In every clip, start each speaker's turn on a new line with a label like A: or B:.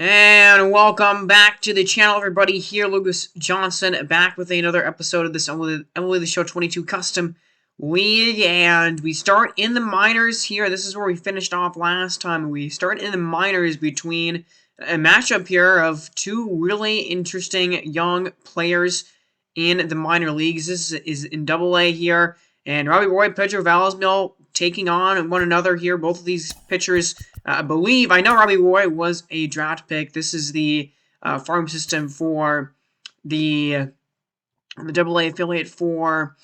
A: And welcome back to the channel, everybody. Here, Lucas Johnson, back with another episode of this MLB The Show 22 Custom League. And we start in the minors here. This is where we finished off last time. We start in the minors between a matchup here of two really interesting young players in the minor leagues. This is in Double-A here. And Robbie Roy, Pedro Valesmil taking on one another here. Both of these pitchers, I know Robbie Roy was a draft pick. This is the farm system for the Double-A affiliate for,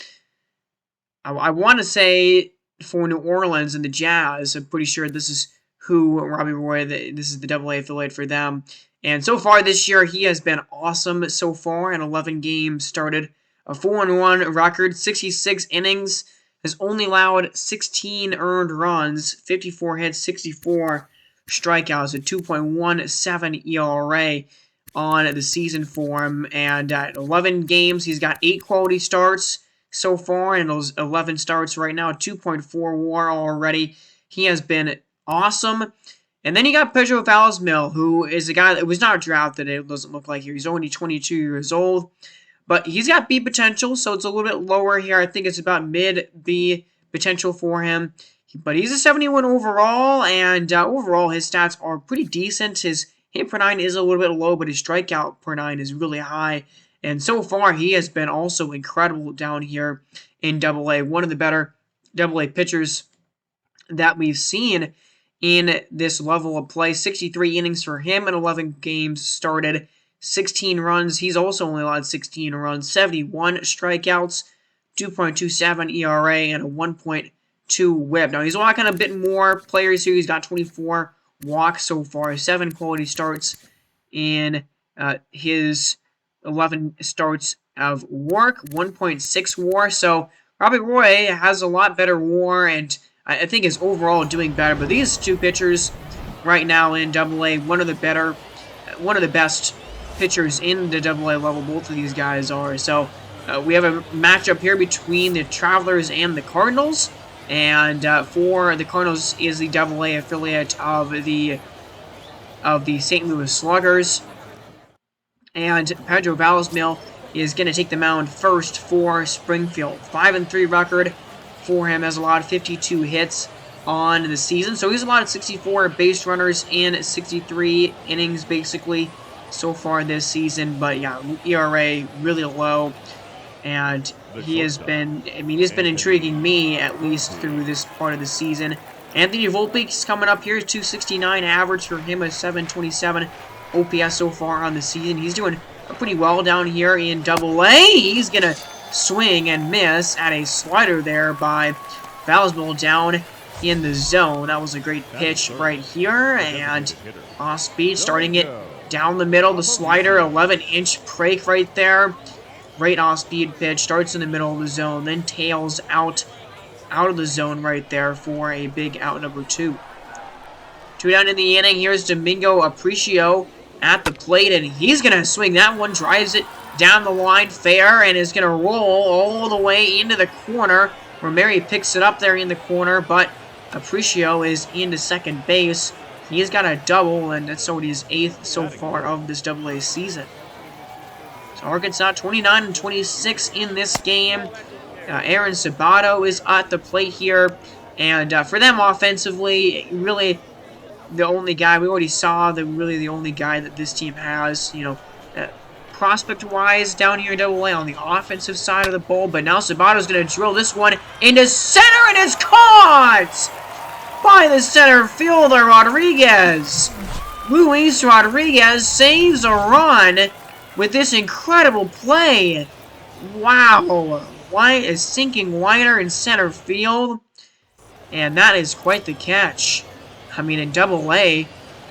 A: I want to say, for New Orleans and the Jazz. I'm pretty sure this is who Robbie Roy, this is the Double-A affiliate for them. And so far this year, he has been awesome so far in 11 games started. A 4-1 record, 66 innings, has only allowed 16 earned runs, 54 hits, 64 strikeouts, a 2.17 ERA on the season for him. And at 11 games, he's got 8 quality starts so far, and those 11 starts right now, 2.4 WAR already. He has been awesome. And then you got Pedro Valesmil, who is a guy that was not drafted, it doesn't look like here. He's only 22 years old. But he's got B potential, so it's a little bit lower here. I think it's about mid-B potential for him. But he's a 71 overall, and overall his stats are pretty decent. His hit per 9 is a little bit low, but his strikeout per 9 is really high. And so far, he has been also incredible down here in Double-A. One of the better Double-A pitchers that we've seen in this level of play. 63 innings for him in 11 games started. 16 runs. He's also only allowed 16 runs, 71 strikeouts, 2.27 ERA, and a 1.2 WHIP. Now, he's walking a bit more players here. He's got 24 walks so far, 7 quality starts in his 11 starts of work, 1.6 WAR. So, Robbie Roy has a lot better WAR, and I think is overall doing better. But these two pitchers right now in Double-A, one of the best pitchers in the Double-A level. Both of these guys are. So we have a matchup here between the Travelers and the Cardinals. And for the Cardinals is the Double-A affiliate of the St. Louis Sluggers. And Pedro Valesmil is going to take the mound first for Springfield. 5-3 record for him, has allowed 52 hits on the season. So he's allowed 64 base runners in 63 innings, basically, so far this season. But yeah, ERA really low, and he has been, he's been intriguing me at least through this part of the season. Anthony Volpe's coming up here, 269 average for him, a 727 OPS so far on the season. He's doing pretty well down here in Double-A. He's gonna swing and miss at a slider there by Valesmil down in the zone. That was a great pitch right here, and off speed, starting it down the middle, the slider, 11-inch break right there. Great off-speed pitch, starts in the middle of the zone, then tails out of the zone right there for a big out number 2. 2 down in the inning. Here's Domingo Aparicio at the plate, and he's going to swing that one, drives it down the line fair, and is going to roll all the way into the corner. Romeri picks it up there in the corner, but Aparicio is into second base. He's got a double, and that's already his 8th so far of this Double-A season. So Arkansas 29-26 in this game. Aaron Sabato is at the plate here, and for them offensively, really the only guy we already saw, the only guy that this team has, prospect-wise down here in Double-A on the offensive side of the ball. But now Sabato's going to drill this one into center, and it's caught by the center fielder, Rodriguez. Luis Rodriguez saves a run with this incredible play. Wow. White is sinking wider in center field, and that is quite the catch. In Double-A,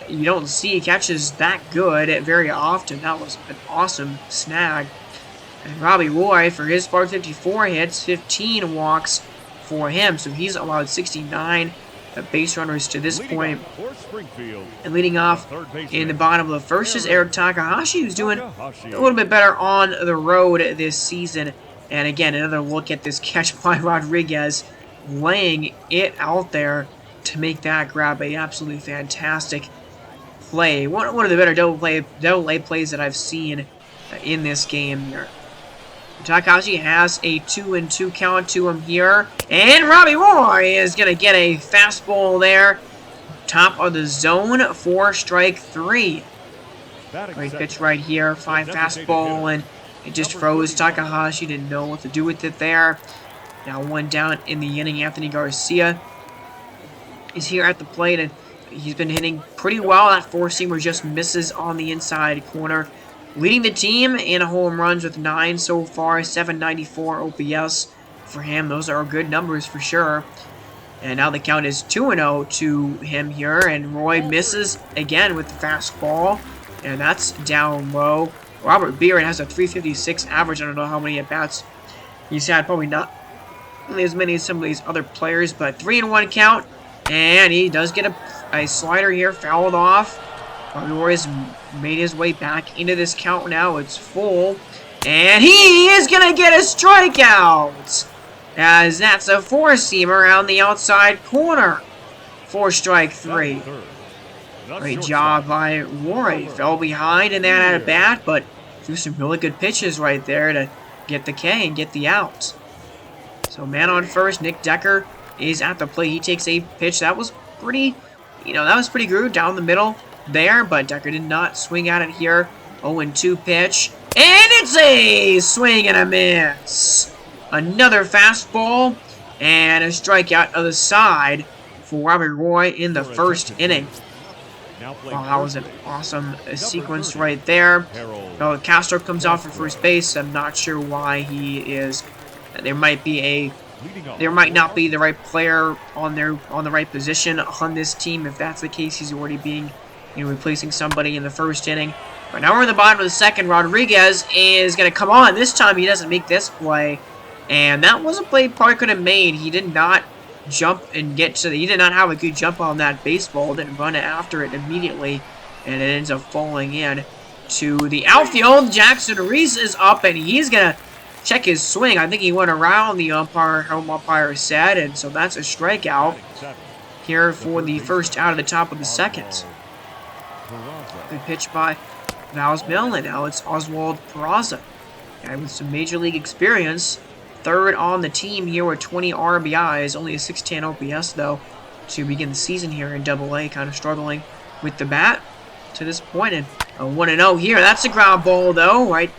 A: you don't see catches that good very often. That was an awesome snag. And Robbie Roy, for his part, 54 hits, 15 walks for him. So he's allowed 69 base runners to this point. And leading off in the bottom of the first is Eric Takahashi, who's doing a little bit better on the road this season. And again, another look at this catch by Rodriguez, laying it out there to make that grab. A absolutely fantastic play. One of the better double A plays that I've seen in this game here. Takahashi has a 2-2 count to him here. And Robbie Roy is going to get a fastball there. Top of the zone for strike 3. Great pitch right here. Fine fastball, and it just froze. Takahashi didn't know what to do with it there. Now 1 down in the inning. Anthony Garcia is here at the plate, and he's been hitting pretty well. That four-seamer just misses on the inside corner. Leading the team in home runs with 9 so far, 794 OPS for him. Those are good numbers for sure. And now the count is 2-0 to him here, and Roy misses again with the fastball, and that's down low. Robert Beard has a 356 average. I don't know how many at-bats he's had. Probably not as many as some of these other players, but 3-1 count, and he does get a slider here, fouled off. Roy has made his way back into this count now. It's full. And he is going to get a strikeout. As that's a four-seamer on the outside corner for strike 3. Great job by Roy. Fell behind in that at-bat, but threw some really good pitches right there to get the K and get the out. So man on first, Nick Decker is at the plate. He takes a pitch that was pretty, that was pretty good down the middle there, but Decker did not swing at it here. 0-2 pitch, and it's a swing and a miss. Another fastball, and a strikeout of the side for Robert Roy in the first inning. Oh, that was an awesome sequence right there. Castro comes off for first base. I'm not sure why he is. There might not be the right player on the right position on this team. If that's the case, he's already being replacing somebody in the first inning. But now we're in the bottom of the second. Rodriguez is going to come on. This time he doesn't make this play. And that was a play probably could have made. He did not jump and he did not have a good jump on that baseball. Didn't run after it immediately. And it ends up falling in to the outfield. Jackson Reese is up, and he's going to check his swing. I think he went around the home umpire said, and so that's a strikeout here for the first out of the top of the second. Good pitch by Valsmill, and now it's Oswald Peraza. Guy with some major league experience. Third on the team here with 20 RBIs. Only a 610 OPS, though, to begin the season here in Double-A. Kind of struggling with the bat to this point. And a 1-0 here. That's a ground ball, though, right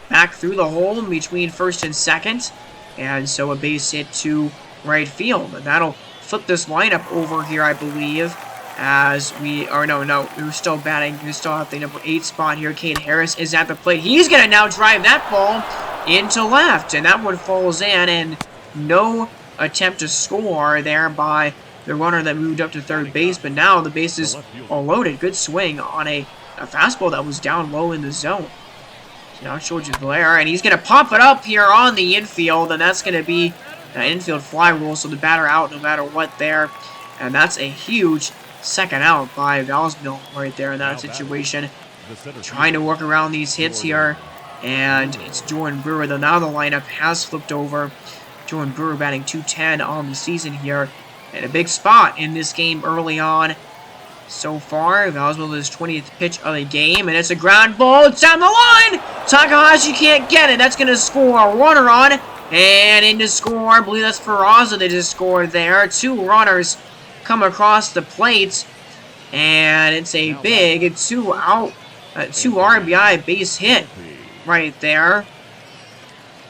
A: back through the hole between first and second. And so a base hit to right field. And that'll flip this lineup over here, I believe. As we're still batting. We're still at the number 8 spot here. Kane Harris is at the plate. He's going to now drive that ball into left. And that one falls in. And no attempt to score there by the runner that moved up to third base. But now the bases are loaded. Good swing on a fastball that was down low in the zone. So now George Blair. And he's going to pop it up here on the infield. And that's going to be an infield fly rule. So the batter out no matter what there. And that's a huge second out by Valsmill right there in that situation. Trying to work around these hits here. And it's Jordan Brewer, though now the lineup has flipped over. Jordan Brewer batting .210 on the season here. And a big spot in this game early on. So far, Valsmill is 20th pitch of the game. And it's a ground ball. It's down the line! Takahashi can't get it. That's going to score a runner on. And in to score, I believe that's Peraza that just scored there. 2 runners come across the plate, and it's a big 2 RBI base hit right there,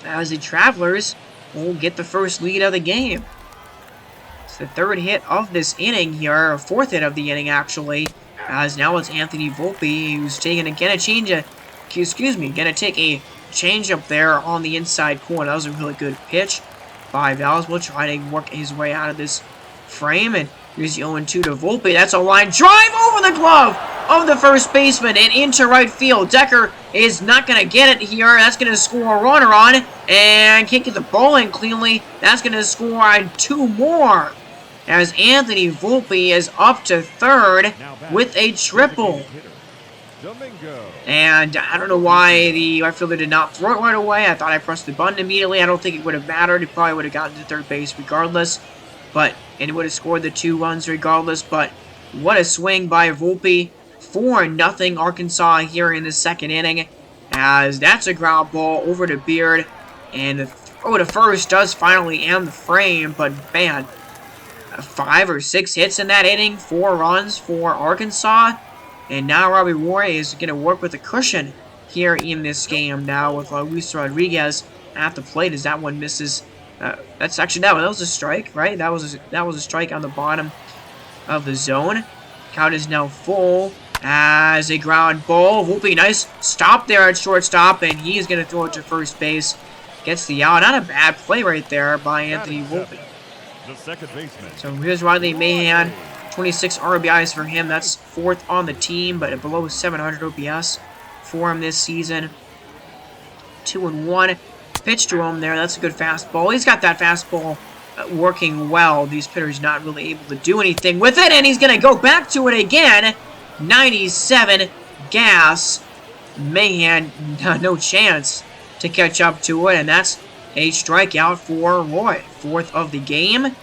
A: as the Travelers will get the first lead of the game. It's the third hit of this inning here, or fourth hit of the inning actually, as now it's Anthony Volpe who's taking going to take a change up there on the inside corner. That was a really good pitch by Valsmill, trying to work his way out of this frame, and here's the 0-2 to Volpe. That's a line drive over the glove of the first baseman and into right field. Decker is not going to get it here. That's going to score a runner on, and can't get the ball in cleanly. That's going to score on 2 more, as Anthony Volpe is up to third with a triple. And I don't know why the right fielder did not throw it right away. I thought I pressed the button immediately. I don't think it would have mattered. It probably would have gotten to third base regardless. And it would have scored the 2 runs regardless. But what a swing by Volpe 4-0 Arkansas here in the second inning, as that's a ground ball over to Beard, and the throw to first does finally end the frame, but man, 5 or 6 hits in that inning, 4 runs for Arkansas, and now Robbie Roy is going to work with a cushion here in this game now with Luis Rodriguez at the plate as that one misses. That's actually that was a strike, right? That was a strike on the bottom of the zone. Count is now full as a ground ball. Whoopie, nice stop there at shortstop, and he's going to throw it to first base. Gets the out. Not a bad play right there by Anthony Whoopie.
B: The second baseman.
A: So here's Riley Mahan. 26 RBIs for him. That's 4th on the team, but below 700 OPS for him this season. 2-1. Pitch to him there. That's a good fastball. He's got that fastball working well. These pitchers not really able to do anything with it, and he's going to go back to it again. 97 gas. Mahan, no chance to catch up to it, and that's a strikeout for Roy. 4th of the game,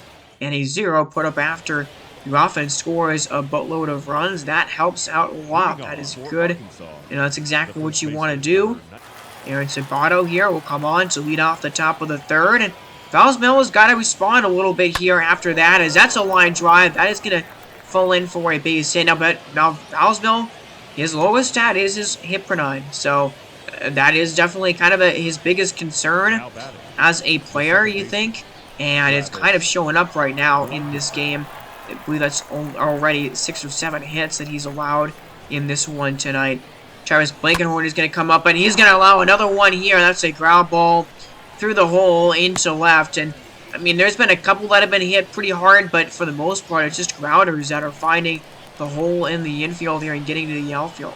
A: and a 0 put up after the offense scores a boatload of runs. That helps out a lot. That is good. You know, that's exactly what you want to do. Aaron Sabato here will come on to lead off the top of the 3rd, and Valsmill has got to respond a little bit here after that, as that's a line drive. That is going to fall in for a base hit. Now Valsmill, his lowest stat is his hit per 9, so that is definitely kind of his biggest concern as a player, you think, and it's kind of showing up right now in this game. I believe that's already 6 or 7 hits that he's allowed in this one tonight. Travis Blankenhorn is going to come up, and he's going to allow another one here. That's a ground ball through the hole into left. And, I mean, there's been a couple that have been hit pretty hard, but for the most part, it's just grounders that are finding the hole in the infield here and getting to the outfield.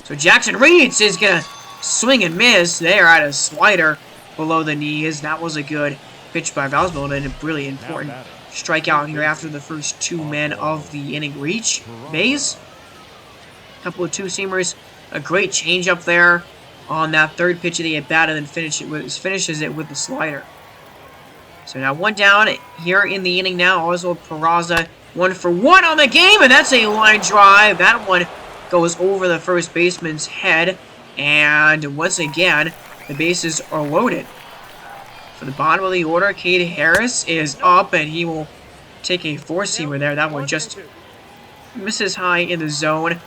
A: So Jackson Reeds is going to swing and miss there at a slider below the knees. That was a good pitch by Valsmill, and a really important strikeout here after the first 2 men of the inning reach. Bays, a couple of 2-seamers. A great changeup there on that 3rd pitch of the at-bat, and then finishes it with the slider. So now 1 down here in the inning now. Oswald Peraza, 1 for 1 on the game, and that's a line drive. That one goes over the first baseman's head, and once again, the bases are loaded. For the bottom of the order, Cade Harris is up, and he will take a 4-seamer there. That one just misses high in the zone.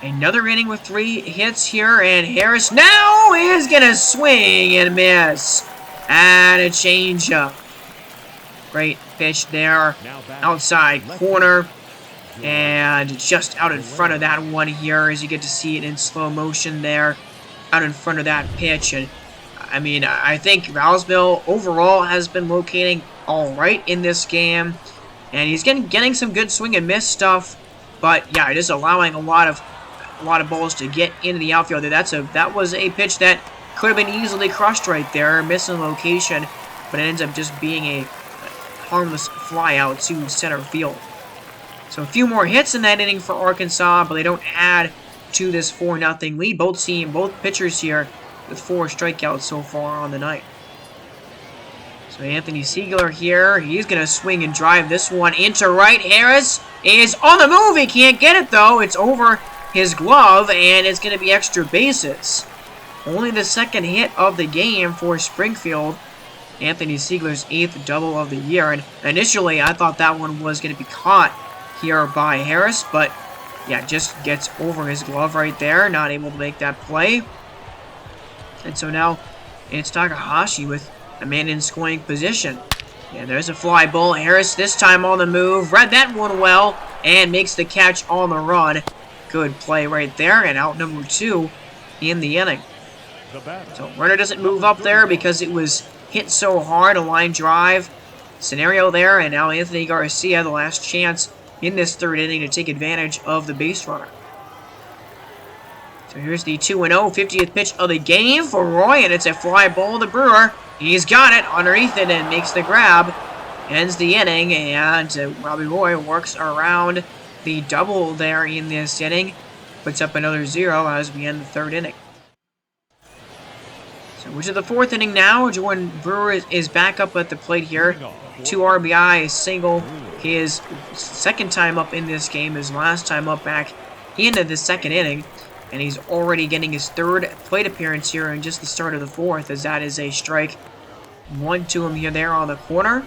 A: Another inning with 3 hits here, and Harris now is going to swing and miss. And a changeup. Great pitch there. Outside corner. And just out in front of that one here, as you get to see it in slow motion there. Out in front of that pitch. And I mean, I think Valsmill overall has been locating alright in this game. And he's getting some good swing and miss stuff. But yeah, just allowing a lot of balls to get into the outfield. That was a pitch that could have been easily crushed right there, missing location, but it ends up just being a harmless fly out to center field. So a few more hits in that inning for Arkansas, but they don't add to this 4-0 lead. Both pitchers here with 4 strikeouts so far on the night. So Anthony Siegler here, he's going to swing and drive this one into right. Harris is on the move. He can't get it though. It's over his glove, and it's going to be extra bases. Only the 2nd hit of the game for Springfield. Anthony Siegler's 8th double of the year, and initially I thought that one was going to be caught here by Harris, but yeah, just gets over his glove right there, not able to make that play. And so now it's Takahashi with a man in scoring position. Yeah, there's a fly ball. Harris this time on the move, read that one well, and makes the catch on the run. Good play right there, and out number 2 in the inning. So runner doesn't move up there because it was hit so hard, a line drive scenario there, and now Anthony Garcia, the last chance in this 3rd inning to take advantage of the base runner. So here's the 2-0, 50th pitch of the game for Roy, and it's a fly ball to Brewer. He's got it underneath it and makes the grab. Ends the inning, and Robbie Roy works around the double there in this inning. Puts up another 0 as we end the 3rd inning. So we're to the 4th inning now. Jordan Brewer is back up at the plate here. 2 RBI, single. His 2nd time up in this game. His last time up back into the second inning. And he's already getting his third plate appearance here in just the start of the fourth, as that is a strike. 1-2 him here there on the corner.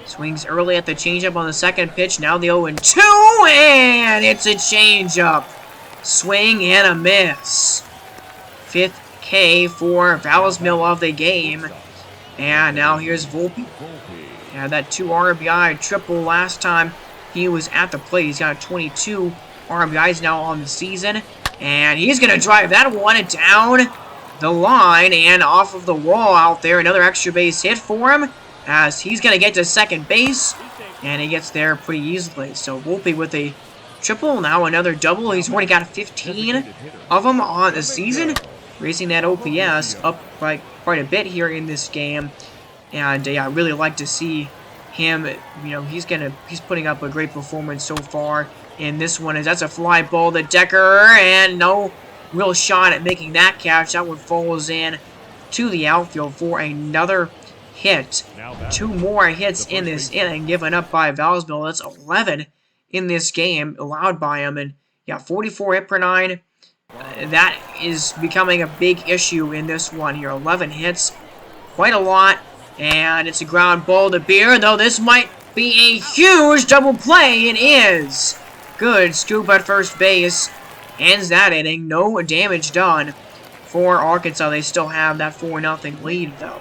A: Swings early at the changeup on the second pitch. Now the 0-2, and it's a changeup. Swing and a miss. Fifth K for Valsmill of the game. And now here's Volpe. Had that 2 RBI triple last time he was at the plate. He's got 22 RBIs now on the season. And he's going to drive that one down the line and off of the wall out there. Another extra base hit for him, as he's going to get to second base. And he gets there pretty easily. So Volpe with a triple, now another double. He's already got 15 of them on the season, raising that OPS up by quite a bit here in this game. And yeah, I really like to see him. You know, he's putting up a great performance so far in this one. As that's a fly ball to Decker, and no real shot at making that catch. That one falls in to the outfield for another hit. 2 more hits in this inning given up by Valsmill. That's 11 in this game allowed by him. And yeah, 44 hit per 9. That is becoming a big issue in this one here. 11 hits, quite a lot. And it's a ground ball to Beer, though this might be a huge double play. It is. Good scoop at first base. Ends that inning. No damage done for Arkansas. They still have that 4-0 lead, though.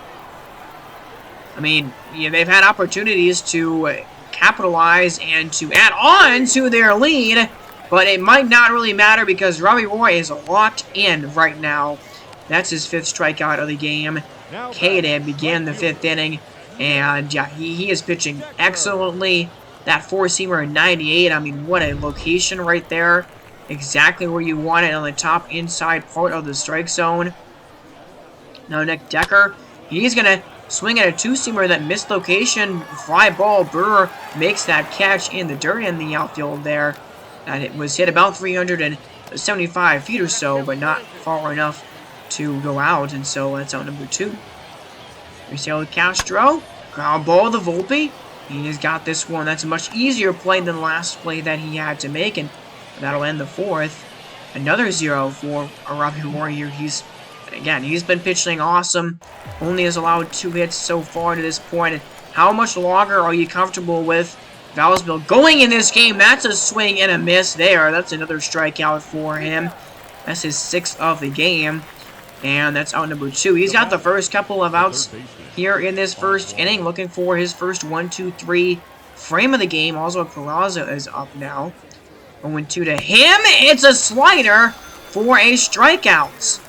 A: I mean, yeah, they've had opportunities to capitalize and to add on to their lead, but it might not really matter because Robbie Roy is locked in right now. That's his 5th strikeout of the game. Kaden began the 5th inning, and yeah, he is pitching excellently. That 4-seamer 98, I mean, what a location right there. Exactly where you want it, on the top inside part of the strike zone. Now Nick Decker, he's going to swing at a 2-seamer that missed location. Fly ball. Brewer makes that catch in the dirt in the outfield there. And it was hit about 375 feet or so, but not far enough to go out. And so that's out number 2. Marcelo Castro. Ground ball to Volpe. He has got this one. That's a much easier play than the last play that he had to make. And that'll end the 4th. Another 0 for Robbie Roy here. He's been pitching awesome. Only has allowed 2 hits so far to this point. And how much longer are you comfortable with Valsmill going in this game? That's a swing and a miss there. That's another strikeout for him. That's his 6th of the game. And that's out number 2. He's got the first couple of outs here in this first inning, looking for his first 1-2-3 frame of the game. Also, Peraza is up now. 0-2 to him. It's a slider for a strikeout.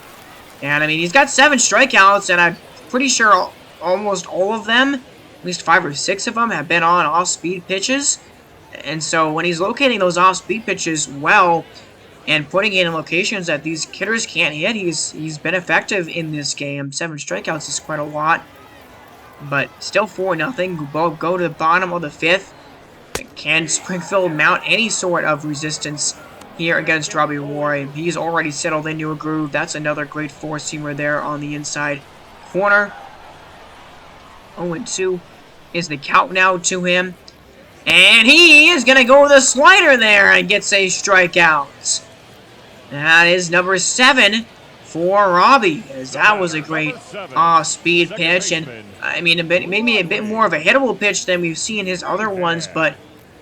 A: And I mean, he's got 7 strikeouts, and I'm pretty sure almost all of them, at least 5 or 6 of them, have been on off-speed pitches. And so when he's locating those off-speed pitches well and putting it in locations that these hitters can't hit, he's been effective in this game. 7 strikeouts is quite a lot, but still 4-0. Go to the bottom of the 5th. Can Springfield mount any sort of resistance here against Robbie Roy? He's already settled into a groove. That's another great 4-seamer there on the inside corner. 0-2 is the count now to him. And he is going to go with a slider there and gets a strikeout. That is number 7 for Robbie, as that was a great off-speed pitch. And I mean, maybe a bit more of a hittable pitch than we've seen his other ones, but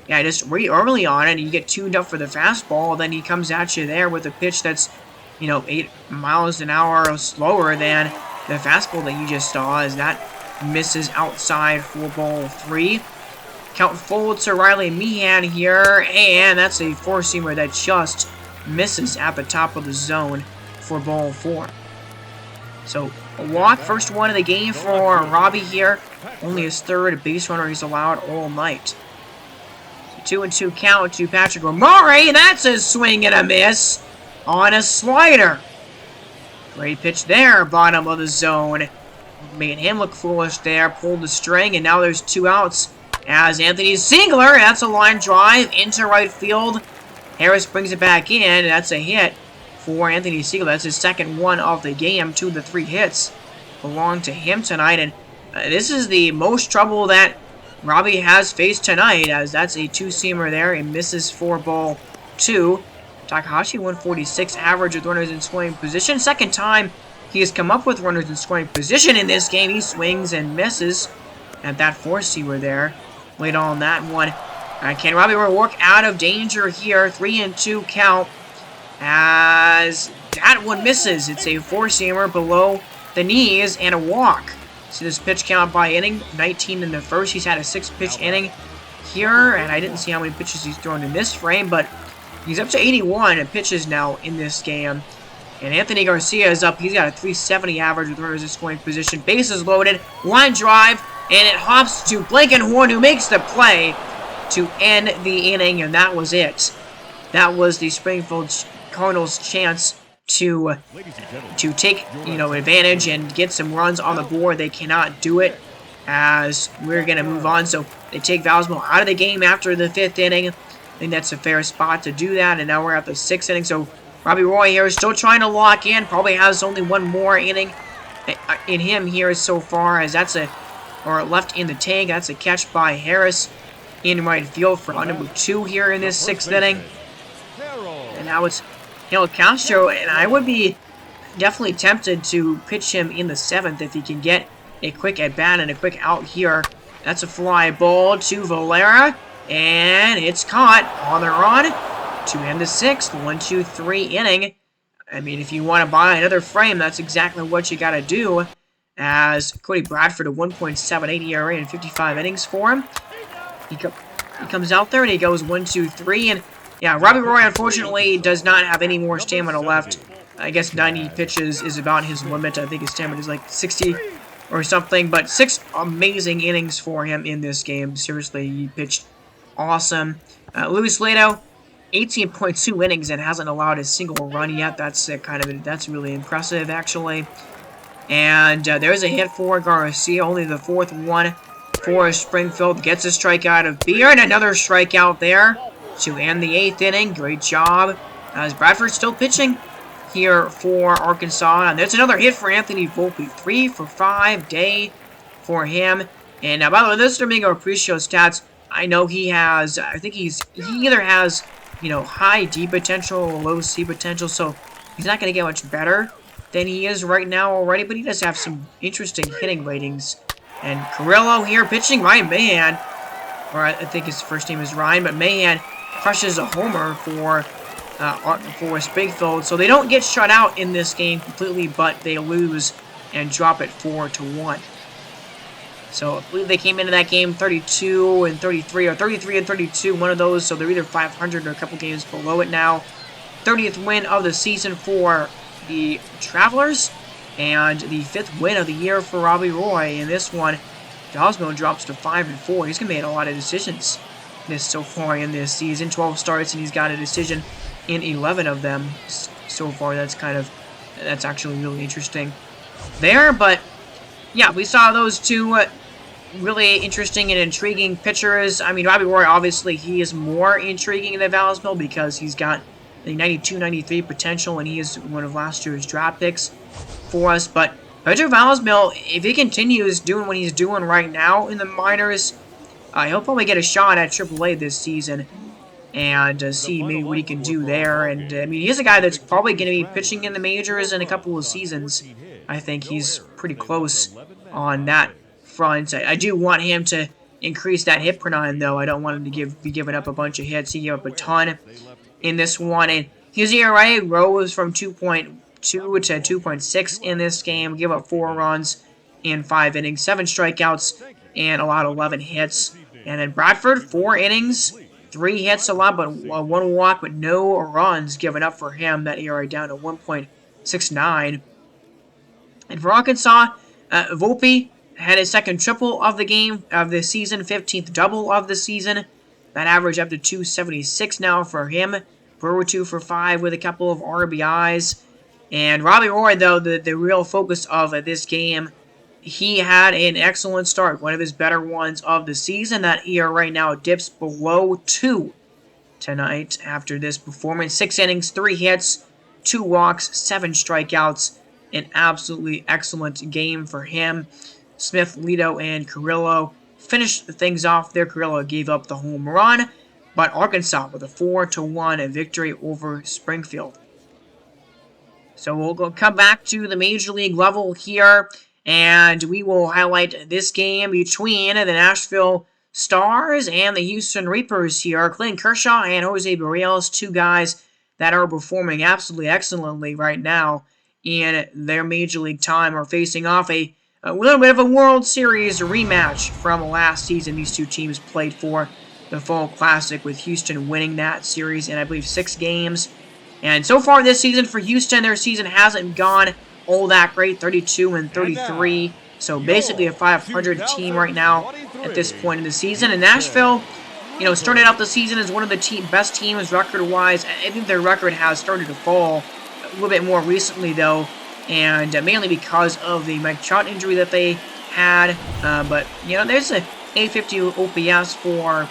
A: yeah, just really early on it, you get tuned up for the fastball, then he comes at you there with a pitch that's, you know, 8 miles an hour slower than the fastball that you just saw, as that misses outside for ball 3. Count full to Riley Meehan here, and that's a 4-seamer that just misses at the top of the zone for ball 4. So, a walk, first one of the game for Robbie here. Only his 3rd base runner he's allowed all night. 2-2 count to Patrick Romare. That's a swing and a miss on a slider. Great pitch there, bottom of the zone. Made him look foolish there. Pulled the string, and now there's 2 outs. As Anthony Ziegler, that's a line drive into right field. Harris brings it back in. That's a hit for Anthony Ziegler. That's his 2nd one of the game. 2 of the 3 hits belong to him tonight. And this is the most trouble that Robbie has faced tonight, as that's a 2-seamer there. He misses for ball 2. Takahashi 146 average with runners in scoring position. Second time he has come up with runners in scoring position in this game. He swings and misses at that four-seamer there. Late on that one. Can Robbie Roy work out of danger here? 3-2 count as that one misses. It's a four-seamer below the knees and a walk. See this pitch count by inning, 19 in the first. He's had a 6-pitch inning here, and I didn't see how many pitches he's thrown in this frame, but he's up to 81 pitches now in this game. And Anthony Garcia is up. He's got a 370 average with runners in scoring position. Bases loaded, line drive, and it hops to Blankenhorn, who makes the play to end the inning, and that was it. That was the Springfield Cardinals' chance to take, advantage and get some runs on the board. They cannot do it, as we're going to move on. So they take Valsmo out of the game after the 5th inning. I think that's a fair spot to do that, and now we're at the 6th inning. So Robbie Roy here is still trying to lock in. Probably has only one more inning in him here so far, as that's left in the tank. That's a catch by Harris in right field for number 2 here in this 6th inning. And now it's Castro, and I would be definitely tempted to pitch him in the 7th if he can get a quick at-bat and a quick out here. That's a fly ball to Valera, and it's caught on the run to end the 6th. 1-2-3 inning. I mean, if you want to buy another frame, that's exactly what you got to do, as Cody Bradford, a 1.78 ERA in 55 innings for him. He comes out there and he goes 1-2-3, and yeah, Robbie Roy unfortunately does not have any more stamina left. I guess 90 pitches is about his limit. I think his stamina is like 60 or something, but 6 amazing innings for him in this game. Seriously, he pitched awesome. Luis Lato, 18.2 innings and hasn't allowed a single run yet. That's that's really impressive, actually. And there's a hit for Garcia, only the 4th one for Springfield. Gets a strikeout of Beer, and another strikeout there to end the 8th inning. Great job, as Bradford's still pitching here for Arkansas. And there's another hit for Anthony Volpe. 3 for 5 day for him. And by the way, this is Domingo Aparicio stats. I know he has, I think he either has, high D potential or low C potential, so he's not going to get much better than he is right now already, but he does have some interesting hitting ratings. And Carrillo here pitching. Ryan Mahan, or I think his first name is Ryan, but Mahan crushes a homer for Springfield. So they don't get shut out in this game completely, but they lose and drop it 4-1. So I believe they came into that game 32 and 33, or 33 and 32, one of those. So they're either 500 or a couple games below it now. 30th win of the season for the Travelers, and the 5th win of the year for Robbie Roy. In this one, Valsmo drops to 5-4. He's gonna make a lot of decisions so far in this season. 12 starts, and he's got a decision in 11 of them so far. That's actually really interesting there. But yeah, we saw those two really interesting and intriguing pitchers. I mean, Robbie Roy, obviously, he is more intriguing than Valsmo because he's got the 92, 93 potential, and he is one of last year's draft picks for us. But Pedro Valsmo, if he continues doing what he's doing right now in the minors, he'll probably get a shot at AAA this season and see maybe what he can do there. And I mean, he's a guy that's probably going to be pitching in the majors in a couple of seasons. I think he's pretty close on that front. I do want him to increase that hit per nine, though. I don't want him to be giving up a bunch of hits. He gave up a ton in this one, and his ERA rose from 2.2 to 2.6 in this game. Gave up 4 runs in 5 innings, 7 strikeouts, and allowed 11 hits. And then Bradford, 4 innings, 3 hits allowed, but 1 walk, but no runs given up for him. That ERA down to 1.69. And for Arkansas, Volpe had his 2nd triple of the game, of the season, 15th double of the season. That average up to 276 now for him. Brewer 2 for 5 with a couple of RBIs. And Robbie Roy, though, the real focus of this game, he had an excellent start. One of his better ones of the season. That ERA now dips below 2 tonight after this performance. 6 innings, 3 hits, 2 walks, 7 strikeouts. An absolutely excellent game for him. Smith, Lito, and Carrillo finished things off there. Carrillo gave up the home run, but Arkansas with a 4-1 victory over Springfield. So we'll come back to the Major League level here, and we will highlight this game between the Nashville Stars and the Houston Reapers here. Clayton Kershaw and Jose Barrios, two guys that are performing absolutely excellently right now in their Major League time, are facing off a little bit of a World Series rematch from last season. These two teams played for the Fall Classic, with Houston winning that series in, I believe, 6 games. And so far this season for Houston, their season hasn't gone all that great, 32-33. So basically a 500 team right now at this point in the season. And Nashville, started out the season as one of the best teams record-wise. I think their record has started to fall a little bit more recently, though, and mainly because of the Mike Trout injury that they had. But there's a 850 OPS for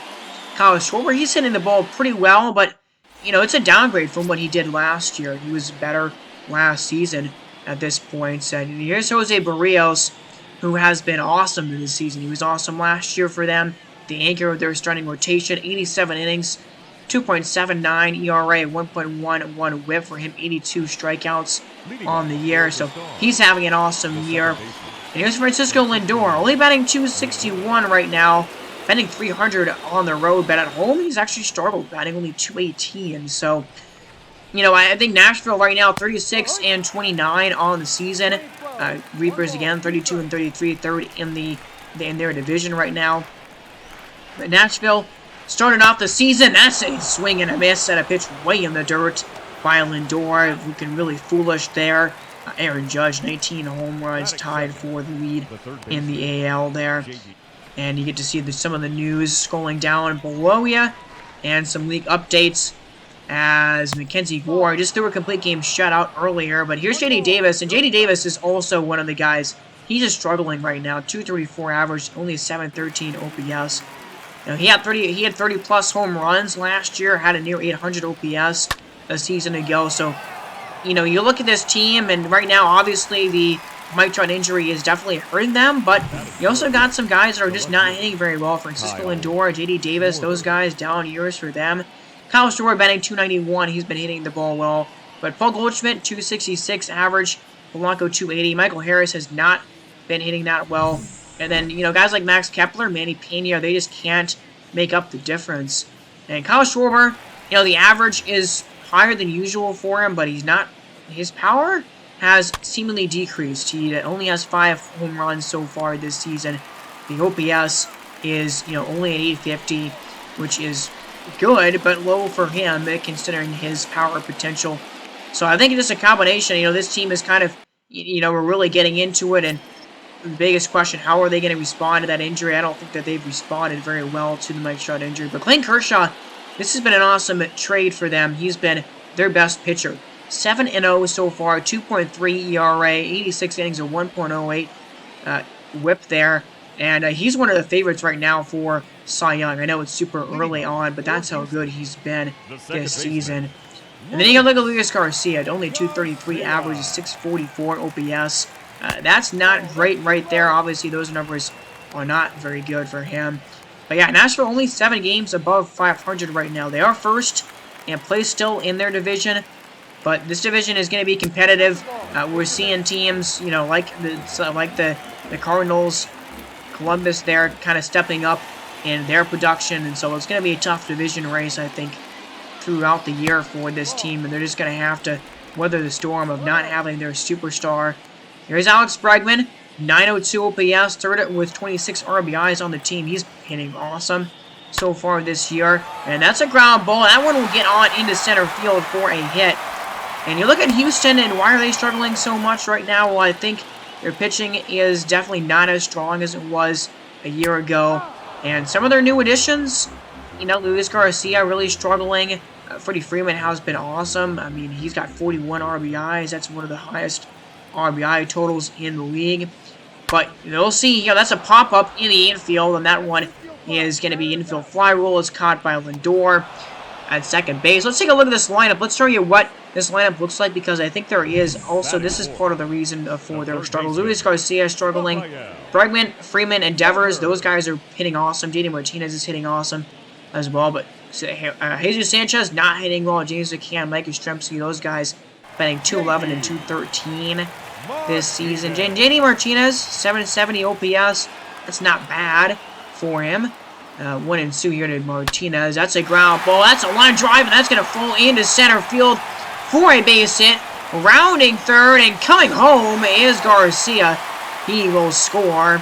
A: Kyle Schwarber. He's hitting the ball pretty well, but it's a downgrade from what he did last year. He was better last season at this point. And here's Jose Barrios, who has been awesome this season. He was awesome last year for them, the anchor of their starting rotation. 87 innings, 2.79 ERA, 1.11 whip for him, 82 strikeouts on the year. So he's having an awesome year. And here's Francisco Lindor, only batting .261 right now, batting .300 on the road, but at home he's actually struggled, batting only .218. So, I think Nashville right now 36-29 on the season. Reapers again 32-33, third in their division right now. But Nashville started off the season. That's a swing and a miss at a pitch way in the dirt by Lindor, looking really foolish there. Aaron Judge, 19 home runs, tied for the lead in the AL there. And you get to see some of the news scrolling down below you, and some league updates as Mackenzie Gore just threw a complete game shutout earlier. But here's J.D. Davis, and J.D. Davis is also one of the guys. He's just struggling right now. .234 average, only 713 OPS. He had 30 plus home runs last year, had a near 800 OPS a season ago. So, you look at this team, and right now, obviously, the Mike Trout injury is definitely hurting them, but you also got some guys that are just not hitting very well. Francisco Lindor, J.D. Davis, those guys, down years for them. Kyle Schwarber batting .291, he's been hitting the ball well. But Paul Goldschmidt, .266 average, Polanco .280. Michael Harris has not been hitting that well. And then, guys like Max Kepler, Manny Pena, they just can't make up the difference. And Kyle Schwarber, the average is higher than usual for him, but his power has seemingly decreased. He only has 5 home runs so far this season. The OPS is, only at 850, which is good, but low for him, considering his power potential. So I think it's just a combination. This team is kind of, we're really getting into it, and the biggest question, how are they going to respond to that injury? I don't think that they've responded very well to the Mike Trout injury. But Clayton Kershaw, this has been an awesome trade for them. He's been their best pitcher. 7-0 so far, 2.3 ERA, 86 innings, a 1.08 whip there. And he's one of the favorites right now for Cy Young. I know it's super early on, but that's how good he's been this season. And then you got Luis Garcia, only 233 average, 644 OPS. That's not great right there. Obviously, those numbers are not very good for him. But yeah, Nashville only 7 games above 500 right now. They are first and play still in their division. But this division is going to be competitive. We're seeing teams, like the Cardinals, Columbus, they're kind of stepping up in their production. And so it's going to be a tough division race, I think, throughout the year for this team. And they're just going to have to weather the storm of not having their superstar. Here's Alex Bregman, 902 OPS, third with 26 RBIs on the team. He's hitting awesome so far this year. And that's a ground ball. That one will get on into center field for a hit. And you look at Houston, and why are they struggling so much right now? Well, I think their pitching is definitely not as strong as it was a year ago. And some of their new additions, Luis Garcia really struggling. Freddie Freeman has been awesome. I mean, he's got 41 RBIs. That's one of the highest RBI totals in the league. But you'll see, that's a pop-up in the infield, and that one is going to be infield fly rule. It's caught by Lindor at second base. Let's take a look at this lineup. Let's show you what this lineup looks like, because I think there is also, this is part of the reason for their struggles. Luis Garcia struggling. Bregman, Freeman, and Devers, those guys are hitting awesome. JD Martinez is hitting awesome as well. But Jesus Sanchez not hitting well. James McCann, Mike Yastrzemski, those guys batting 211 and 213 this season. JD Martinez, 770 OPS. That's not bad for him. 1-2 here to Martinez. That's a ground ball. That's a line drive, and that's going to fall into center field for a base hit. Rounding third and coming home is Garcia. He will score,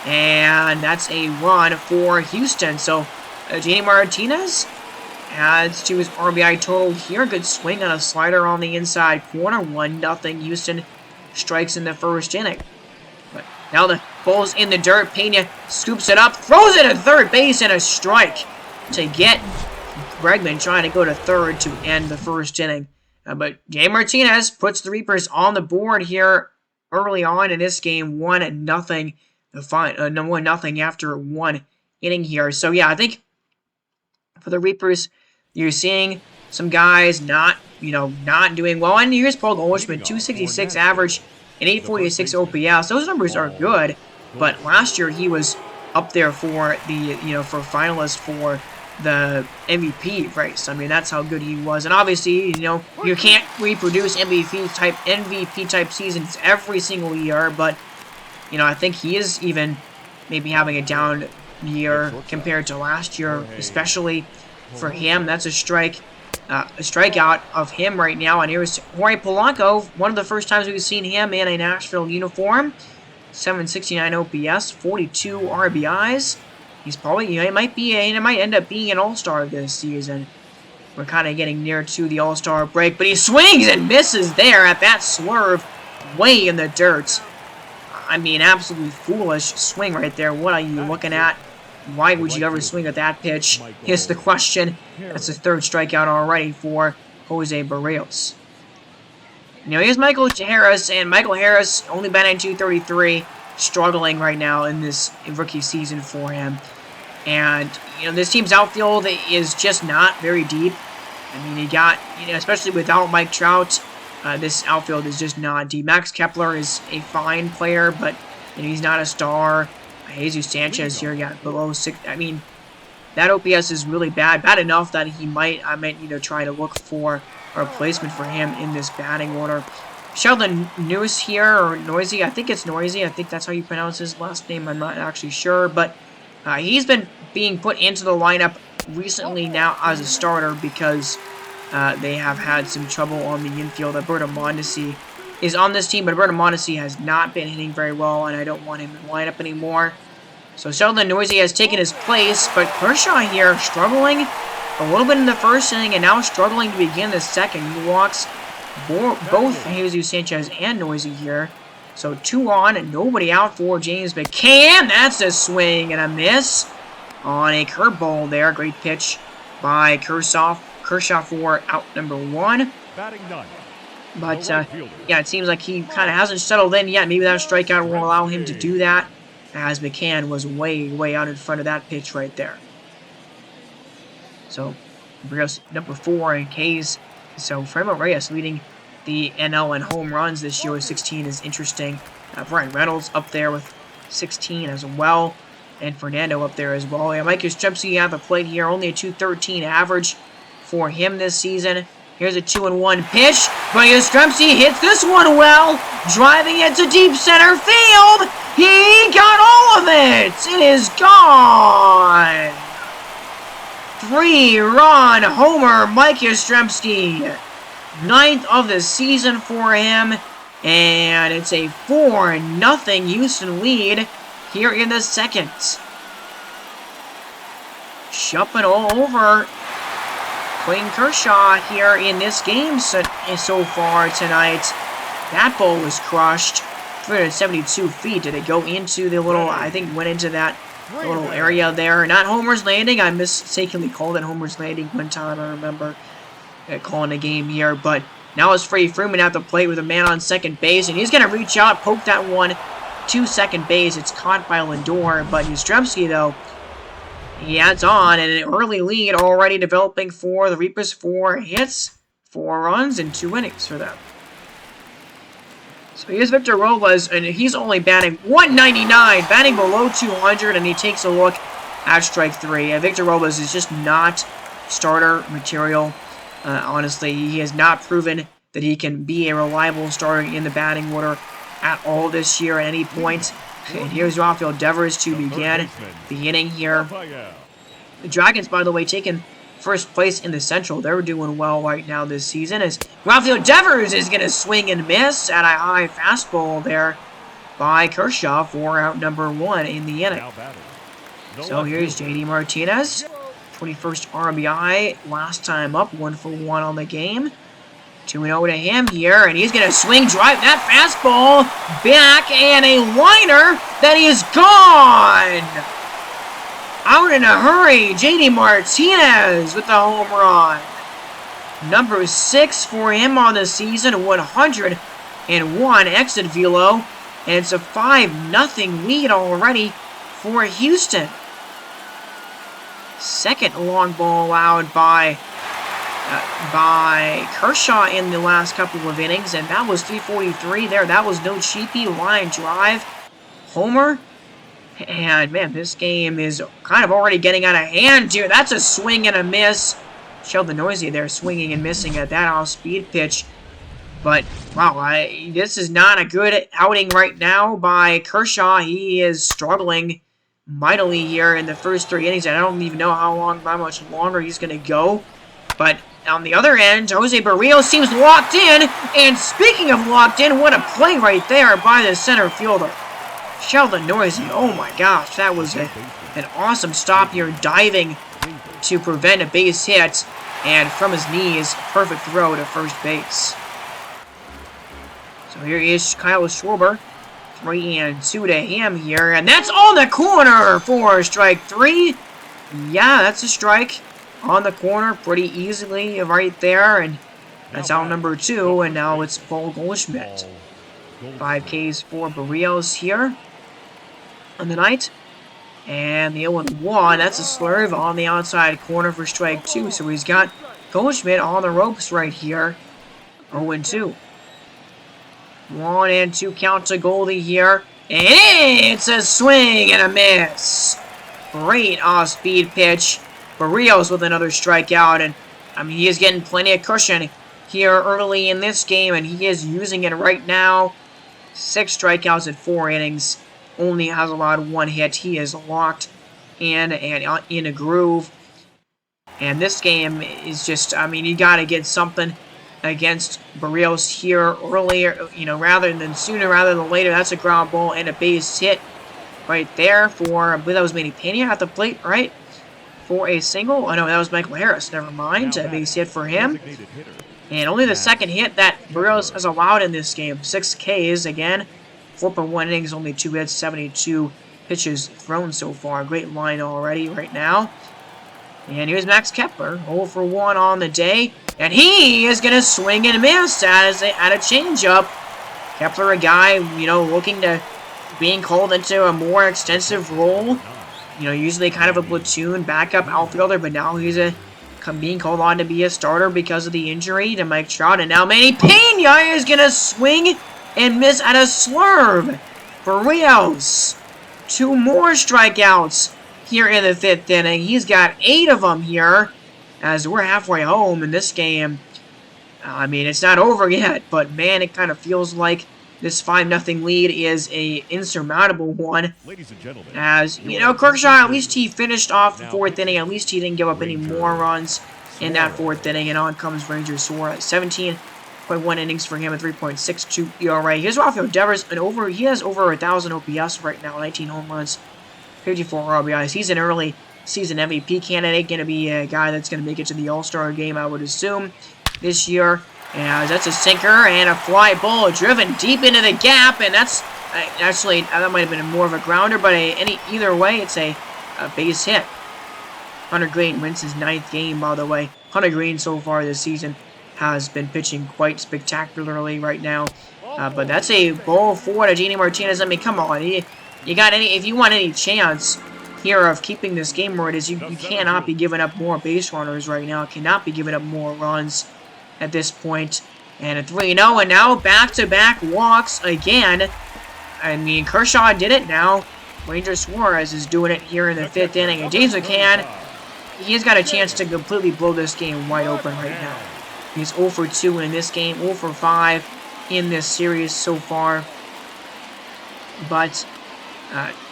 A: and that's a run for Houston. So, JD Martinez adds to his RBI total here. Good swing on a slider on the inside corner. 1-0 Houston strikes in the first inning. But now the ball's in the dirt. Pena scoops it up, throws it at third base, and a strike to get Bregman trying to go to third to end the first inning. But Jay Martinez puts the Reapers on the board here early on in this game. 1-0. The 1-0 after one inning here. So yeah, I think for the Reapers, you're seeing some guys not doing well. And here's Paul Goldschmidt, 266 average and 846 OPS. Those numbers are good, but last year he was up there for the for finalists for the MVP race. I mean, that's how good he was. And obviously, you can't reproduce MVP type seasons every single year, but I think he is even maybe having a down year compared to last year, especially for him. That's a strikeout of him right now. And here's Jorge Polanco, one of the first times we've seen him in a Nashville uniform. 769 OPS, 42 RBIs. He's probably, he might end up being an all-star this season. We're kind of getting near to the all-star break, but he swings and misses there at that swerve way in the dirt. I mean, absolutely foolish swing right there. What are you looking at? Why would you ever swing at that pitch? Here's the question. That's the third strikeout already for Jose Barrios. Here's Michael Harris, and Michael Harris only batting 233, struggling right now in this rookie season for him. And, this team's outfield is just not very deep. I mean, you got, especially without Mike Trout, this outfield is just not deep. Max Kepler is a fine player, but he's not a star. Jesus Sanchez here got below 6. I mean, that OPS is really bad. Bad enough that I might try to look for a replacement for him in this batting order. Sheldon Neuse here, or Noisy. I think it's Noisy. I think that's how you pronounce his last name. I'm not actually sure, but he's been being put into the lineup recently now as a starter because they have had some trouble on the infield. Alberto Mondesi is on this team, but Alberto Mondesi has not been hitting very well, and I don't want him in the lineup anymore. So Sheldon Noisy has taken his place, but Kershaw here struggling a little bit in the first inning, and now struggling to begin the second. He walks both Jesus Sanchez and Noisy here. So 2 on and nobody out for James McCann. That's a swing and a miss on a curveball there. Great pitch by Kershaw for out number 1.
B: Batting 9.
A: But, yeah, it seems like he kind of hasn't settled in yet. Maybe that strikeout will allow him to do that, as McCann was way, way out in front of that pitch right there. So, Reyes, number 4 in Ks. So, Fremont Reyes leading the NL in home runs this year with 16 is interesting. Brian Reynolds up there with 16 as well. And Fernando up there as well. Yeah, Mike Yastrzemski at the plate here. Only a 213 average for him this season. Here's a 2-1 pitch, but Yastrzemski hits this one well, driving it to deep center field. He got all of it. It is gone. 3-run homer, Mike Yastrzemski. 9th of the season for him, and it's a 4-0 Houston lead here in the second. Jumping all over Clayton Kershaw here in this game so far tonight. That ball was crushed. 372 feet. Did it go into the little, I think went into that little area there. Not Homer's Landing. I mistakenly called it Homer's Landing one time, I remember calling a game here. But now it's Freddie Freeman at the plate with a man on second base. And he's going to reach out, poke that one to second base. It's caught by Lindor. But Yastrzemski, though, he adds on, and an early lead already developing for the Reapers. 4 hits, 4 runs, and 2 innings for them. So here's Victor Robles, and he's only batting 199, batting below 200, and he takes a look at strike 3. And Victor Robles is just not starter material. Honestly, he has not proven that he can be a reliable starter in the batting order at all this year at any point. And here's Rafael Devers to begin the inning here. The Dragons, by the way, taking first place in the Central. They're doing well right now this season as Rafael Devers is going to swing and miss at a high fastball there by Kershaw for out number 1 in the inning. So here's J.D. Martinez, 21st RBI, last time up, 1 for 1 on the game. 2-0 to him here, and he's going to swing, drive that fastball back, and a liner that is gone! Out in a hurry, J.D. Martinez with the home run. Number 6 for him on the season, 101 exit velo, and it's a 5-0 lead already for Houston. Second long ball allowed by Kershaw in the last couple of innings, and that was 343 there. That was no cheapie, line drive, homer. And, man, this game is kind of already getting out of hand here. That's a swing and a miss. Sheldon Noisy there swinging and missing at that off-speed pitch. But, wow, this is not a good outing right now by Kershaw. He is struggling mightily here in the first 3 innings. And I don't even know how much longer he's going to go. But on the other end, Jose Barrios seems locked in. And speaking of locked in, what a play right there by the center fielder. Sheldon Noisy, oh my gosh, that was an awesome stop here, diving to prevent a base hit, and from his knees, perfect throw to first base. So here is Kyle Schwarber, 3-2 to him here, and that's on the corner for strike 3. Yeah, that's a strike on the corner pretty easily right there, and that's out number 2, and now it's Paul Goldschmidt. 5 Ks for Barrios here on the night. And the 0-1, that's a slurve on the outside corner for strike 2. So he's got Goldschmidt on the ropes right here. 0-2. 1-2 count to Goldie here. And it's a swing and a miss. Great off-speed pitch. Barrios with another strikeout. And, I mean, he is getting plenty of cushion here early in this game. And he is using it right now. 6 strikeouts in 4 innings. Only has allowed 1 hit. He is locked in a groove. And this game is just, I mean, you got to get something against Barrios here earlier, rather than sooner rather than later. That's a ground ball and a base hit right there for, I believe that was Manny Pena at the plate, right? For a single. Oh, no, that was Michael Harris. Never mind. A base hit for him. And only the second hit that Barrios has allowed in this game. 6 Ks again. 4.1 innings, only 2 hits, 72 pitches thrown so far. Great line already right now. And here's Max Kepler, 0 for 1 on the day. And he is going to swing and miss at a changeup. Kepler, a guy, looking to being called into a more extensive role. Usually kind of a platoon backup outfielder, but now he's being called on to be a starter because of the injury to Mike Trout. And now Manny Pena is going to swing and miss at a slurve. Barrios, 2 more strikeouts here in the 5th inning. He's got 8 of them here as we're halfway home in this game. I mean, it's not over yet, but man, it kind of feels like this 5-0 lead is a insurmountable one.
B: Ladies and gentlemen,
A: as, Kershaw, at least he finished off the 4th inning. At least he didn't give up any more runs in that 4th inning. And on comes Ranger Suarez. 17.1 innings for him, a 3.62 ERA. Here's Rafael Devers, he has over 1,000 OPS right now, 19 home runs, 54 RBIs. He's an early season MVP candidate, going to be a guy that's going to make it to the All-Star game, I would assume, this year. And that's a sinker and a fly ball driven deep into the gap, and that's actually, that might have been more of a grounder, but either way, it's a base hit. Hunter Green wins his 9th game, by the way. Hunter Green so far this season has been pitching quite spectacularly right now. But that's a ball forward to J.D. Martinez. I mean, come on. If you want any chance here of keeping this game where it is, you cannot be giving up more base runners right now. Cannot be giving up more runs at this point. And a 3-0, and now back-to-back walks again. I mean, Kershaw did it now. Ranger Suarez is doing it here in the 5th inning. And James McCann he's got a chance to completely blow this game wide open right now. He's 0 for 2 in this game, 0 for 5 in this series so far. But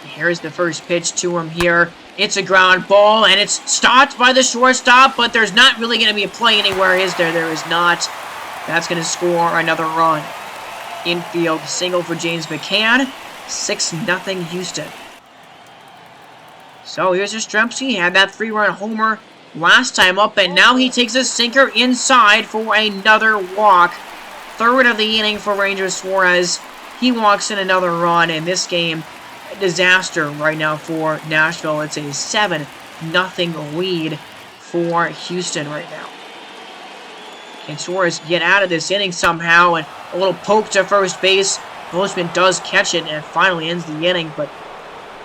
A: here's the first pitch to him here. It's a ground ball, and it's stopped by the shortstop, but there's not really going to be a play anywhere, is there? There is not. That's going to score another run. Infield single for James McCann. 6-0 Houston. So here's Yastrzemski. He had that 3-run homer last time up, and now he takes a sinker inside for another walk. Third of the inning for Ranger Suarez. He walks in another run, and this game, a disaster right now for Nashville. It's a 7-0 lead for Houston right now. Can Suarez get out of this inning somehow? And a little poke to first base. Postman does catch it and finally ends the inning, but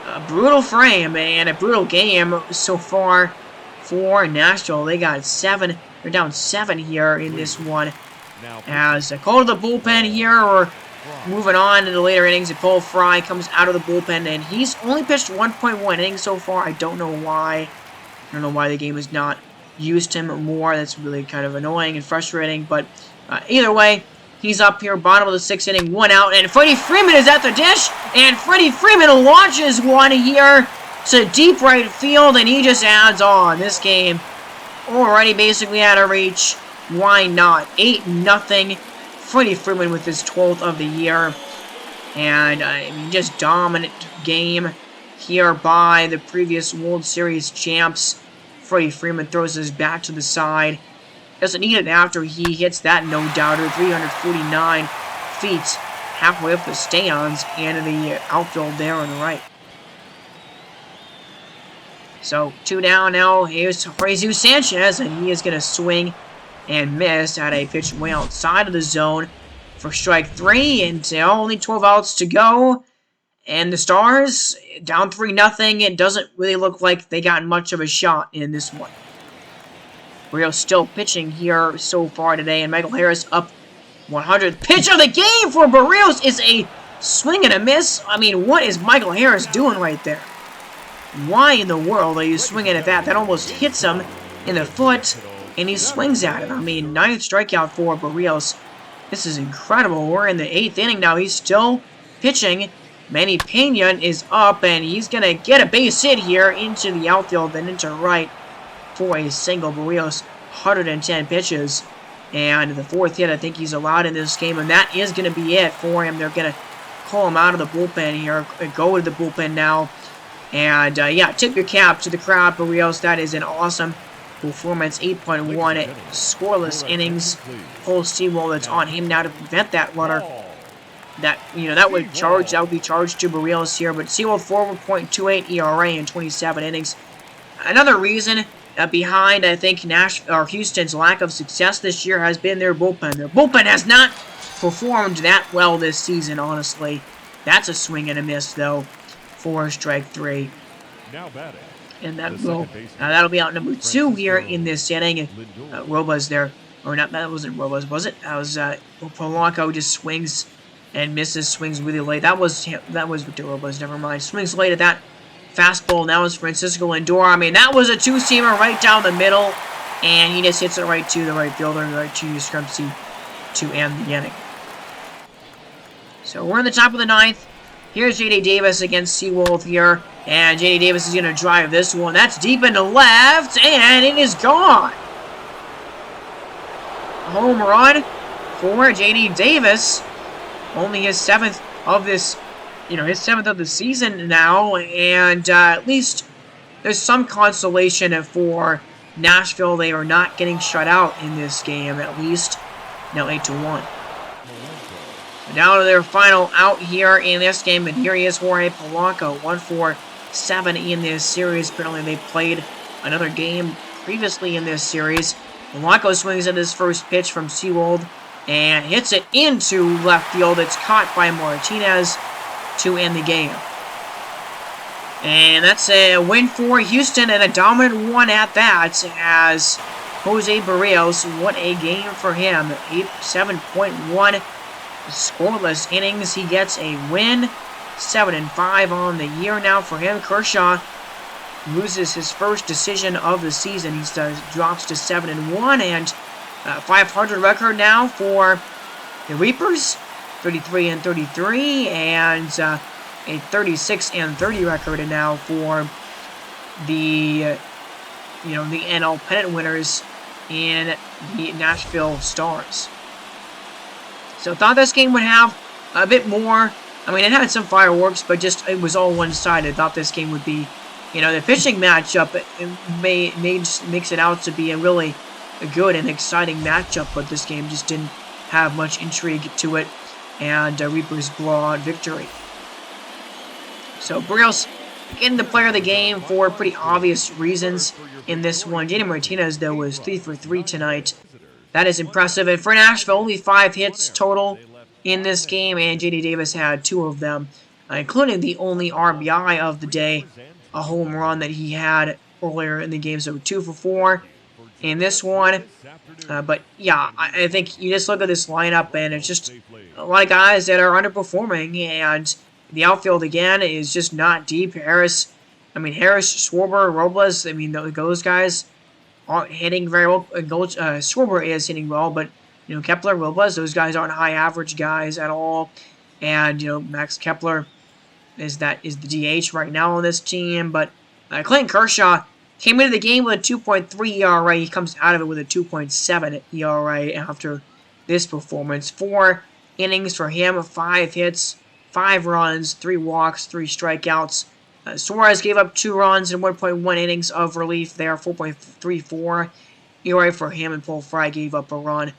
A: a brutal frame and a brutal game so far for Nashville. They got 7. They're down 7 here in this one. As a call to the bullpen here, or moving on to the later innings, Paul Fry comes out of the bullpen, and he's only pitched 1.1 innings so far. I don't know why. I don't know why the game has not used him more. That's really kind of annoying and frustrating, but either way, he's up here, bottom of the 6th inning, 1 out, and Freddie Freeman is at the dish, and Freddie Freeman launches one here to deep right field, and he just adds on. This game already basically out of reach. Why not? 8-0. Freddie Freeman with his 12th of the year. And, I mean, just dominant game here by the previous World Series champs. Freddie Freeman throws his back to the side. Doesn't need it after he hits that no-doubter. 349 feet halfway up the stands and in the outfield there on the right. So, 2 down now. Here's Jesus Sanchez, and he is going to swing and miss at a pitch way outside of the zone for strike 3, and only 12 outs to go. And the Stars, down 3-0. It doesn't really look like they got much of a shot in this one. Barrios still pitching here so far today, and Michael Harris up 100th pitch of the game for Barrios is a swing and a miss. I mean, what is Michael Harris doing right there? Why in the world are you swinging at that? That almost hits him in the foot, and he swings at it. I mean, 9th strikeout for Barrios. This is incredible. We're in the 8th inning now. He's still pitching. Manny Pena is up, and he's going to get a base hit here into the outfield and into right for a single. Barrios, 110 pitches. And the 4th hit I think he's allowed in this game, and that is going to be it for him. They're going to call him out of the bullpen here, go to the bullpen now. And, yeah, tip your cap to the crowd, Barrios. That is an awesome performance. 8.1 scoreless innings. Cole Sewell, that's on him now to prevent that runner. That, that would be charged to Barrios here. But Sewell, 4.28 ERA in 27 innings. Another reason behind, I think, Houston's lack of success this year has been their bullpen. Their bullpen has not performed that well this season, honestly. That's a swing and a miss, though, for strike 3.
B: Now batting.
A: And that'll be out number 2 here in this inning. Robles there, or not? That wasn't Robles, was it? That was Polanco. Just swings and misses. Swings really late. That was Victor Robles. Never mind. Swings late at that fastball. Now is Francisco Lindor. I mean, that was a 2-seamer right down the middle, and he just hits it right to the right fielder, right to Yastrzemski to end the inning. So we're in the top of the 9th. Here's J.D. Davis against Seawolf here. And J.D. Davis is going to drive this one. That's deep into left, and it is gone. Home run for J.D. Davis. Only his 7th of this, his 7th of the season now. And at least there's some consolation for Nashville. They are not getting shut out in this game, at least. Now 8-1. Down to their final out here in this game, and here he is, Jorge Polanco, 1-for-7 in this series. Apparently they played another game previously in this series. Polanco swings at his first pitch from Seawold and hits it into left field. It's caught by Martinez to end the game. And that's a win for Houston, and a dominant one at that, as Jose Barrios, what a game for him. 7.1 scoreless innings. He gets a win. 7-5 on the year now for him. Kershaw, loses his first decision of the season. He drops to 7-1 and 500 record now for the Reapers, 33-33, and a 36-30 record now for the the NL pennant winners in the Nashville Stars. So thought this game would have a bit more. I mean, it had some fireworks, but just it was all one-sided. Thought this game would be, the pitching matchup makes it out to be a really good and exciting matchup, but this game just didn't have much intrigue to it, and Reapers blow out victory. So Barrios getting the player of the game for pretty obvious reasons in this one. JD Martinez, though, was 3 for 3 tonight. That is impressive. And for Nashville, only 5 hits total in this game, and JD Davis had 2 of them, including the only RBI of the day, a home run that he had earlier in the game. So 2 for 4 in this one. But yeah, I think you just look at this lineup, and it's just a lot of guys that are underperforming, and the outfield, again, is just not deep. Harris, Schwarber, Robles, those guys aren't hitting very well. Schwarber is hitting well, but, Kepler, Robles, those guys aren't high average guys at all. And, Max Kepler is the DH right now on this team. But Clayton Kershaw came into the game with a 2.3 ERA. He comes out of it with a 2.7 ERA after this performance. 4 innings for him, 5 hits, 5 runs, 3 walks, 3 strikeouts. Suarez gave up 2 runs and 1.1 innings of relief there, 4.34 ERA for him, and Paul Fry gave up a run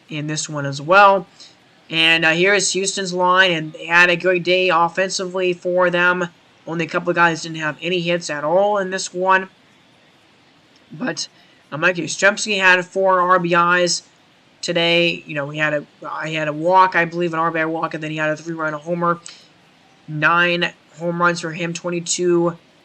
A: in this one as well. And here's Houston's line, and they had a great day offensively for them. Only a couple of guys didn't have any hits at all in this one. But Mike Yastrzemski had 4 RBIs today. He had a walk, I believe, an RBI walk, and then he had a 3-run homer. 9 home runs for him, 30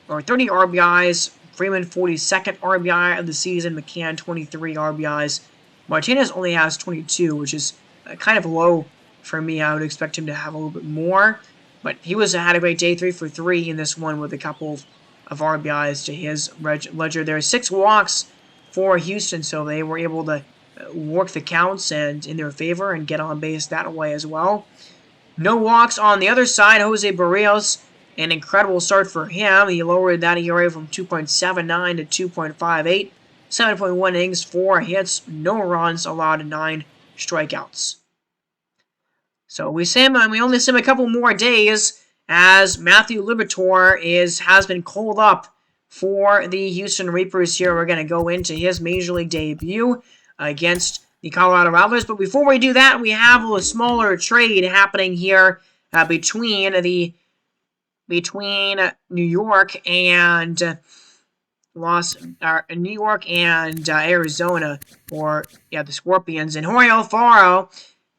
A: RBIs. Freeman, 42nd RBI of the season. McCann, 23 RBIs. Martinez only has 22, which is kind of low for me. I would expect him to have a little bit more. But he had a great day, 3 for 3 in this one with a couple of RBIs to his ledger. There are 6 walks for Houston, so they were able to work the counts and in their favor and get on base that way as well. No walks on the other side. Jose Barrios, an incredible start for him. He lowered that ERA from 2.79 to 2.58. 7.1 innings, 4 hits, no runs allowed, 9 strikeouts. So we only see him a couple more days as Matthew Liberatore has been called up for the Houston Reapers here. We're going to go into his Major League debut against the Colorado Rockies. But before we do that, we have a smaller trade happening here between New York and Arizona, the Scorpions. And Jorge Alfaro,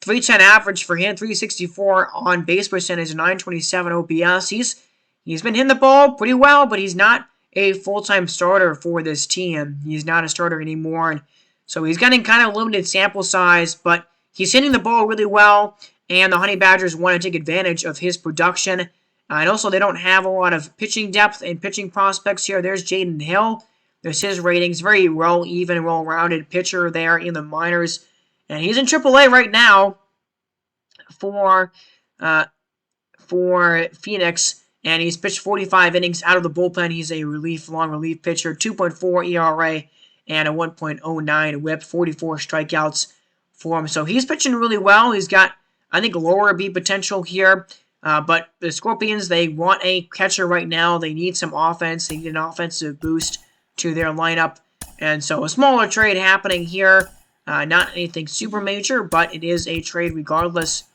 A: 310 average for him, 364 on base percentage, 927 OPS. He's been hitting the ball pretty well, but he's not a full-time starter for this team. He's not a starter anymore, and so he's getting kind of limited sample size, but he's hitting the ball really well, and the Honey Badgers want to take advantage of his production. And also, they don't have a lot of pitching depth and pitching prospects here. There's Jaden Hill. There's his ratings. Very well-rounded pitcher there in the minors. And he's in AAA right now for Phoenix. And he's pitched 45 innings out of the bullpen. He's a long relief pitcher. 2.4 ERA and a 1.09 whip. 44 strikeouts for him. So he's pitching really well. He's got, I think, lower B potential here. But the Scorpions, they want a catcher right now. They need some offense. They need an offensive boost to their lineup. And so a smaller trade happening here. Not anything super major, but it is a trade regardless.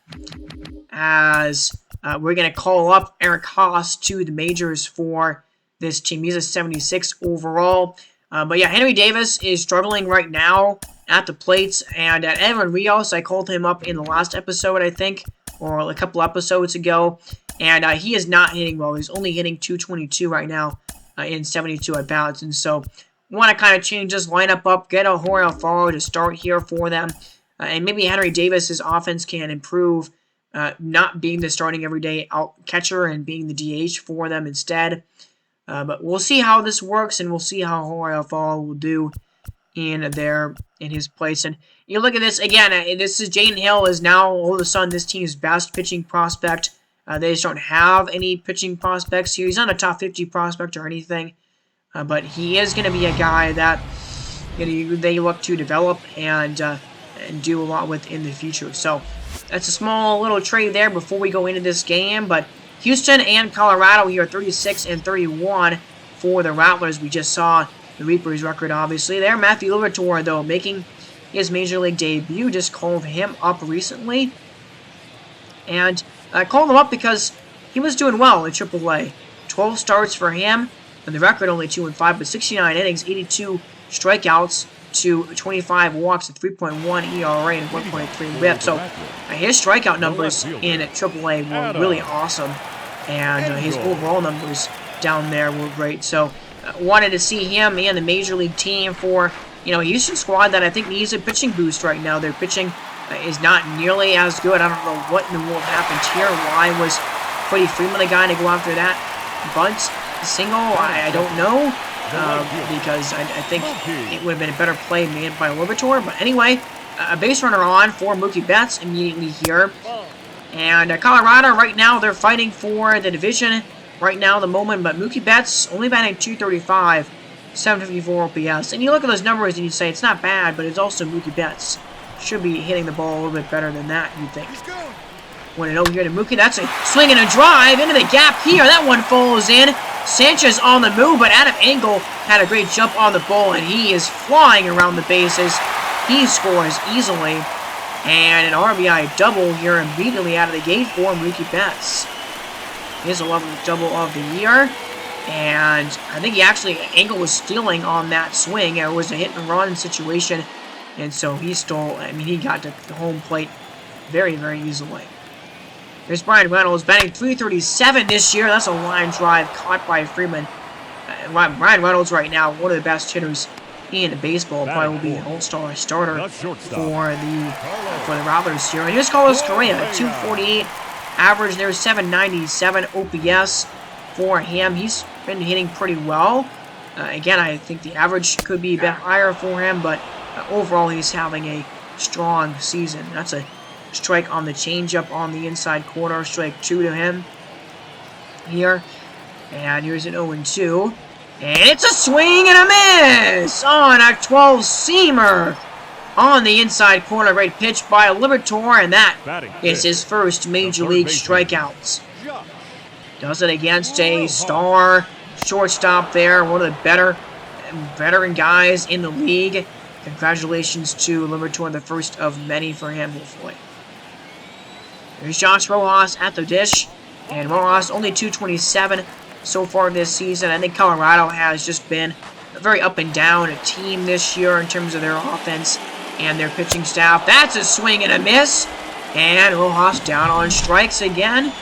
A: As we're going to call up Eric Haas to the majors for this team. He's a 76 overall. But yeah, Henry Davis is struggling right now at the plates. And at Evan Rios, I called him up in the last episode, I think, or a couple episodes ago, and he is not hitting well. He's only hitting 222 right now in 72 at-bats, and so want to kind of change this lineup up, get a Jorge Alfaro to start here for them, and maybe Henry Davis's offense can improve, not being the starting everyday out catcher and being the DH for them instead. But we'll see how this works, and we'll see how RFL will do in his place. And you look at this again. This is Jaden Hill is now all of a sudden this team's best pitching prospect. They just don't have any pitching prospects here. He's not a top 50 prospect or anything, but he is going to be a guy that they look to develop and do a lot with in the future. So that's a small little trade there before we go into this game. But Houston and Colorado here, 36 and 31 for the Rattlers. We just saw the Reapers record, obviously, there. Matthew Liberatore, though, making his Major League debut. Just called him up recently. And I called him up because he was doing well in AAA. 12 starts for him, and the record only 2-5, but 69 innings, 82 strikeouts to 25 walks, a 3.1 ERA, and 1.3 WHIP. So his strikeout numbers in AAA were really awesome, and his overall numbers down there were great. So wanted to see him and the Major League team for, a Houston squad that I think needs a pitching boost right now. Their pitching is not nearly as good. I don't know what in the world happened here. Why was Freddie Freeman the guy to go after that bunt single? I don't know, because I think it would have been a better play made by Liberatore. But anyway, a base runner on for Mookie Betts immediately here. And Colorado right now, they're fighting for the division right now at the moment, but Mookie Betts only batting .235, 754 OPS. And you look at those numbers and you say it's not bad, but it's also Mookie Betts. Should be hitting the ball a little bit better than that, you'd think. 1-0 here to Mookie. That's a swing and a drive into the gap here. That one falls in. Sanchez on the move, but Adam Engel had a great jump on the ball, and he is flying around the bases. He scores easily. And an RBI double here immediately out of the gate for Mookie Betts. His 11th double of the year. And I think Engel was stealing on that swing. It was a hit and run situation. And so he got to the home plate very, very easily. There's Brian Reynolds batting .337 this year. That's a line drive caught by Freeman. Brian Reynolds right now, one of the best hitters in baseball. Probably will be an all-star starter for the Rattlers here. And here's Carlos Correa, .248 average there, 797 OPS for him. He's been hitting pretty well. Again, I think the average could be a bit higher for him, but overall he's having a strong season. That's a strike on the changeup on the inside corner. Strike 2 to him here. And here's an 0-2. And it's a swing and a miss on a 12-seamer on the inside corner. Great pitch by Liberatore, and that is his first Major League strikeouts. Does it against a star shortstop there, one of the better veteran guys in the league. Congratulations to Liberatore, the first of many for him, hopefully. There's Josh Rojas at the dish, and Rojas only .227 so far this season. I think Colorado has just been a very up and down team this year in terms of their offense and their pitching staff. That's a swing and a miss, and Rojas down on strikes again,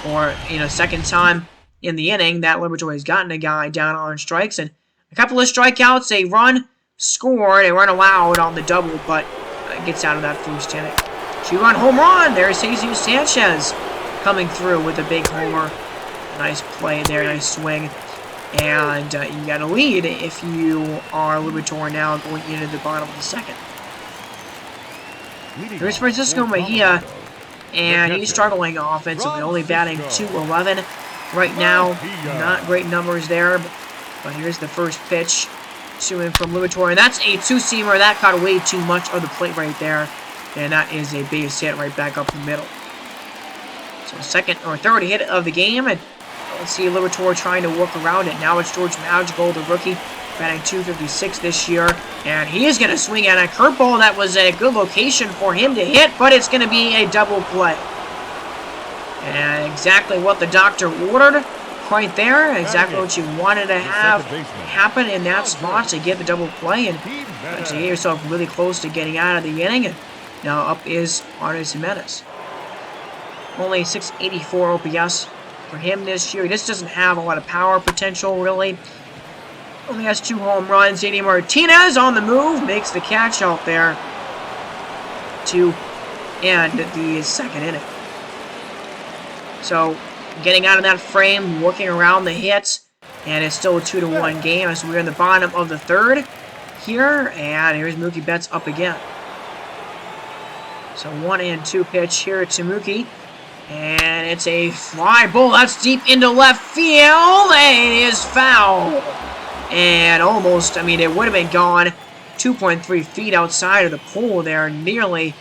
A: or second time in the inning that Liberatore has gotten a guy down on strikes, and a couple of strikeouts, a run scored, a run allowed on the double, but gets out of that first inning. 2-run home run. There's Jesus Sanchez coming through with a big homer. Nice play there, nice swing. And you got a lead if you are Liberatore now going into the bottom of the second. There's Francisco Mejia, and he's struggling offensively, only batting .211 right now. Not great numbers there, but here's the first pitch to him from Liberatore, and that's a two-seamer. That caught way too much of the plate right there, and that is a base hit right back up the middle. So second or third hit of the game, and let's see Liberatore trying to work around it. Now it's George Madrigal, the rookie, batting .256 this year, and he is going to swing at a curveball. That was a good location for him to hit, but it's going to be a double play. And exactly what the doctor ordered right there, exactly what you wanted to have happen in that spot to get the double play and to get yourself really close to getting out of the inning. And now up is Arnes Jimenez. Only 684 OPS for him this year. He just doesn't have a lot of power potential, really. Only has 2 home runs. JD Martinez on the move, makes the catch out there to end the second inning. So, getting out of that frame, working around the hits, And it's still a 2-1 game as we're in the bottom of the third here. And here's Mookie Betts up again. So 1-2 pitch here to Mookie. And it's a fly ball. That's deep into left field. And it is foul. And almost, I mean, it would have been gone 2.3 feet outside of the pole there. Nearly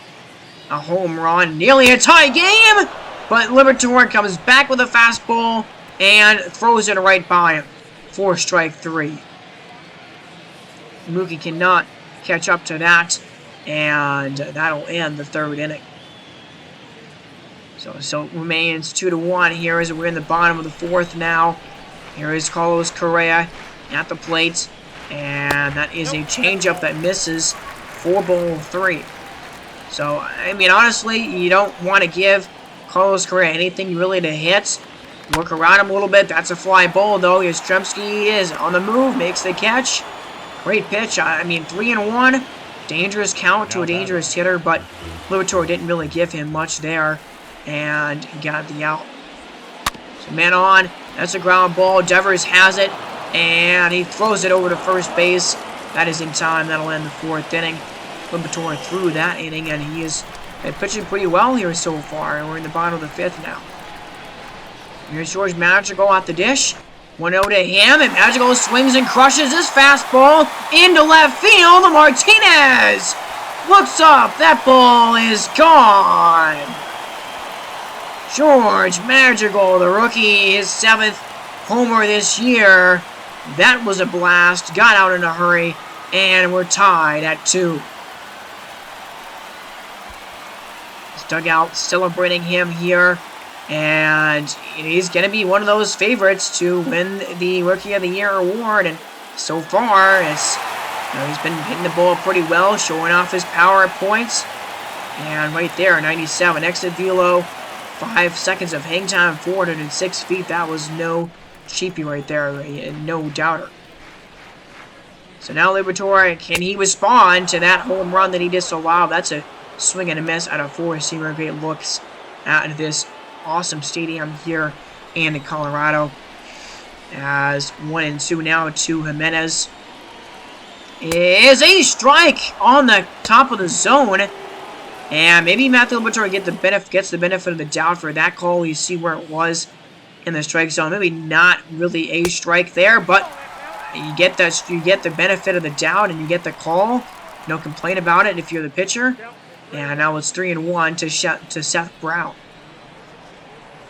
A: a home run. Nearly a tie game. But Liberatore comes back with a fastball and throws it right by him for strike 3. Mookie cannot catch up to that. And that'll end the third inning. So it remains 2-1 here as we're in the bottom of the fourth now. Here is Carlos Correa at the plate. And that is a changeup that misses for ball 3. So, I mean, honestly, you don't want to give Carlos Correa anything really to hit. Work around him a little bit. That's a fly ball, though. Yastrzemski is on the move, makes the catch. Great pitch. I mean, 3-1. Dangerous count to a dangerous hitter, but Liberatore didn't really give him much there and got the out. So man on, that's a ground ball. Devers has it, and he throws it over to first base. That is in time. That'll end the fourth inning. Liberatore through that inning, and he is pitching pretty well here so far. And we're in the bottom of the fifth now. Here's George Madrigal at the dish. 1-0 to him, and Madrigal swings and crushes his fastball into left field. Martinez looks up. That ball is gone. George Madrigal, the rookie, his 7th homer this year. That was a blast. Got out in a hurry, and we're tied at 2. His dugout celebrating him here. And he's going to be one of those favorites to win the Rookie of the Year award. And so far, he's been hitting the ball pretty well, showing off his power at points. And right there, 97 exit velo, 5 seconds of hang time, 406 feet. That was no cheapie right there, no doubter. So now Liberatore, can he respond to that home run that he disallowed? That's a swing and a miss out of 4-seamer. Great looks at this awesome stadium here in Colorado. As 1-2 now to Jimenez. Is a strike on the top of the zone. And maybe Matthew Liberatore gets the benefit of the doubt for that call. You see where it was in the strike zone. Maybe not really a strike there, but you get the benefit of the doubt and you get the call. No complaint about it if you're the pitcher. And now it's 3-1 to Seth Brown.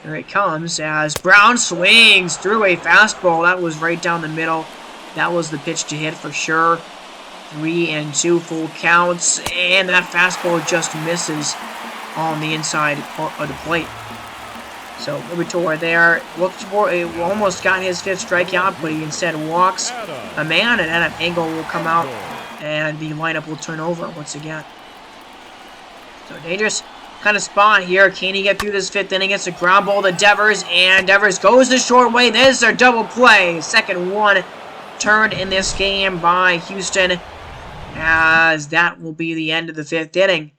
A: Here it comes as Brown swings through a fastball. That was right down the middle. That was the pitch to hit for sure. 3-2 full counts. And that fastball just misses on the inside of the plate. So Liberatore there almost got his 5th strikeout, but he instead walks a man, and then an angle will come out, and the lineup will turn over once again. So dangerous kind of spot here. Can he get through this 5th inning? It's a ground ball to Devers, and Devers goes the short way. This is a double play. Second one turned in this game by Houston, as that will be the end of the 5th inning.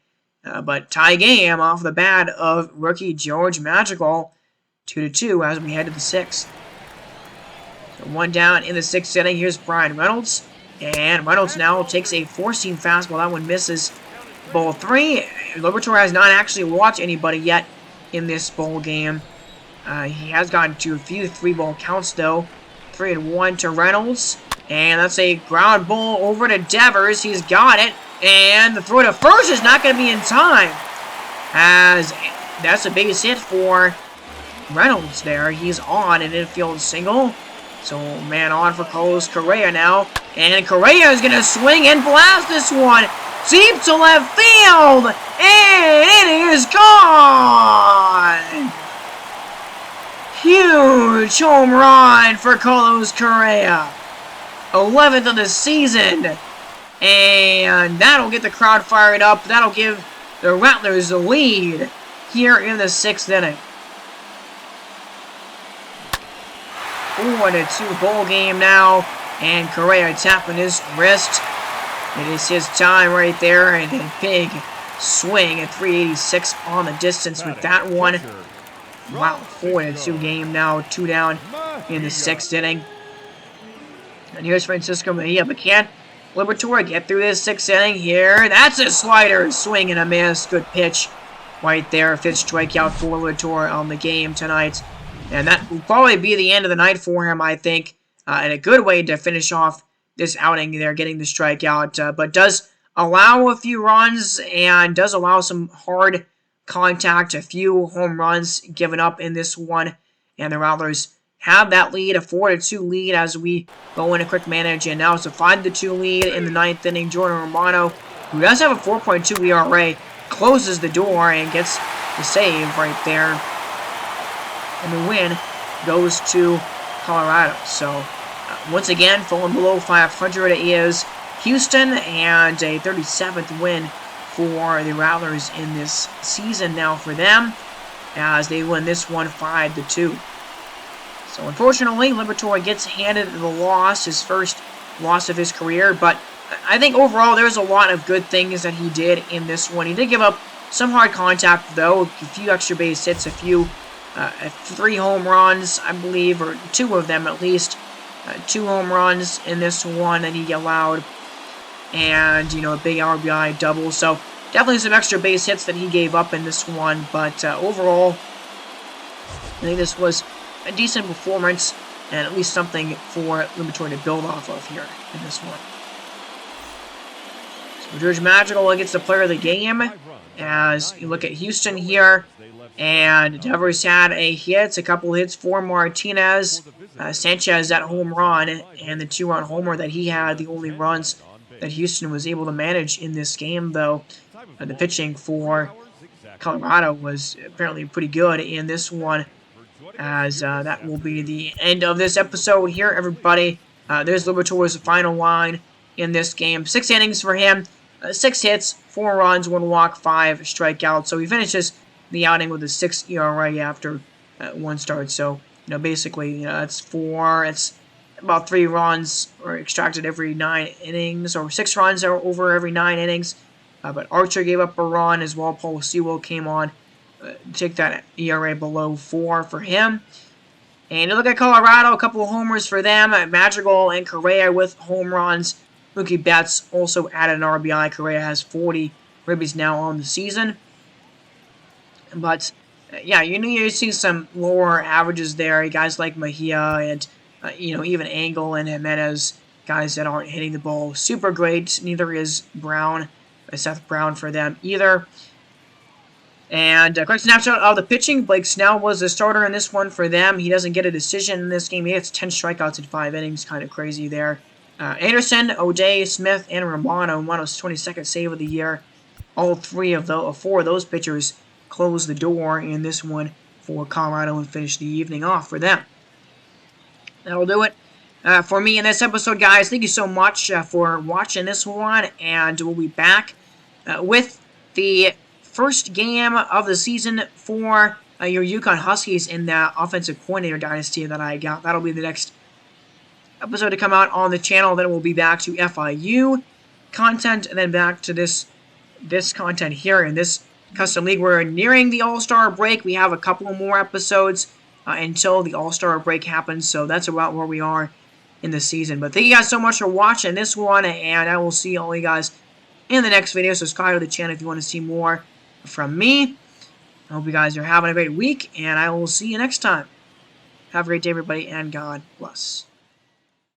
A: But tie game off the bat of rookie George Madrigal, 2-2 as we head to the 6th. So 1 down in the 6th inning. Here's Brian Reynolds, and Reynolds now takes a 4-seam fastball. That one misses. Ball 3. Liberatore has not actually walked anybody yet in this bowl game. He has gotten to a few 3-ball counts though. 3-1 to Reynolds, and that's a ground ball over to Devers. He's got it, and the throw to first is not going to be in time, as that's a base hit for Reynolds there. He's on an infield single. So man on for Carlos Correa now, and Correa is going to swing and blast this one deep to left field, and it is gone! Huge home run for Carlos Correa. 11th of the season. And that'll get the crowd fired up. That'll give the Rattlers the lead here in the 6th inning. 4-2 bowl game now. And Correa tapping his wrist. It is his time right there, and a big swing at 386 on the distance with that one. Wow, 4-2 game now, 2 down in the 6th inning. And here's Francisco Mejia, but can Liberatore get through this 6th inning here? That's a slider, swing and a miss. Good pitch right there. 5th strikeout for Liberatore on the game tonight. And that will probably be the end of the night for him, I think. And a good way to finish off this outing there, getting the strikeout. But does allow a few runs and does allow some hard contact, a few home runs given up in this one. And the Rattlers have that lead, a 4-2 lead as we go into quick manage. And now it's a 5-2 lead in the 9th inning. Jordan Romano, who does have a 4.2 ERA, closes the door and gets the save right there. And the win goes to Colorado. So, once again, falling below 500 is Houston, and a 37th win for the Rattlers in this season now for them, as they win this one 5-2. So, unfortunately, Liberatore gets handed the loss, his first loss of his career, but I think overall there's a lot of good things that he did in this one. He did give up some hard contact, though, a few extra base hits, a few 3 home runs, I believe, or 2 of them at least. 2 home runs in this one that he allowed, and, you know, a big RBI double. So, definitely some extra base hits that he gave up in this one, but overall, I think this was a decent performance, and at least something for Liberatore to build off of here in this one. So, George Magical gets the player of the game, as you look at Houston here. And Devers had a hit, a couple hits for Martinez. Sanchez that home run, and the 2-run homer that he had, the only runs that Houston was able to manage in this game, though. The pitching for Colorado was apparently pretty good in this one, as that will be the end of this episode here, everybody. There's Liberatore's final line in this game. 6 innings for him, 6 hits, 4 runs, 1 walk, 5 strikeouts. So he finishes the outing with a 6 ERA after 1 start. So, you know, basically, you know, it's about 3 runs are extracted every 9 innings, or 6 runs are over every 9 innings. But Archer gave up a run as well. Paul Sewell came on to take that ERA below 4 for him. And you look at Colorado, a couple of homers for them. Madrigal and Correa with home runs. Mookie Betts also added an RBI. Correa has 40 ribbies now on the season. But, yeah, you see some lower averages there. Guys like Mejia and, you know, even Angle and Jimenez, guys that aren't hitting the ball super great. Neither is Brown, Seth Brown for them either. And a quick snapshot of the pitching. Blake Snell was the starter in this one for them. He doesn't get a decision in this game. He gets 10 strikeouts in 5 innings. Kind of crazy there. Anderson, O'Day, Smith, and Romano. Romano's 22nd save of the year. All 4 of those pitchers close the door in this one for Colorado and finish the evening off for them. That'll do it for me in this episode, guys. Thank you so much for watching this one, and we'll be back with the first game of the season for your Yukon Huskies in that offensive coordinator dynasty that I got. That'll be the next episode to come out on the channel. Then we'll be back to FIU content, and then back to this content here in this custom league. We're nearing the All-Star break. We have a couple more episodes until the All-Star break happens, so that's about where we are in the season. But thank you guys so much for watching this one, and I will see all you guys in the next video. Subscribe to the channel if you want to see more from me. I hope you guys are having a great week, and I will see you next time. Have a great day, everybody, and God bless.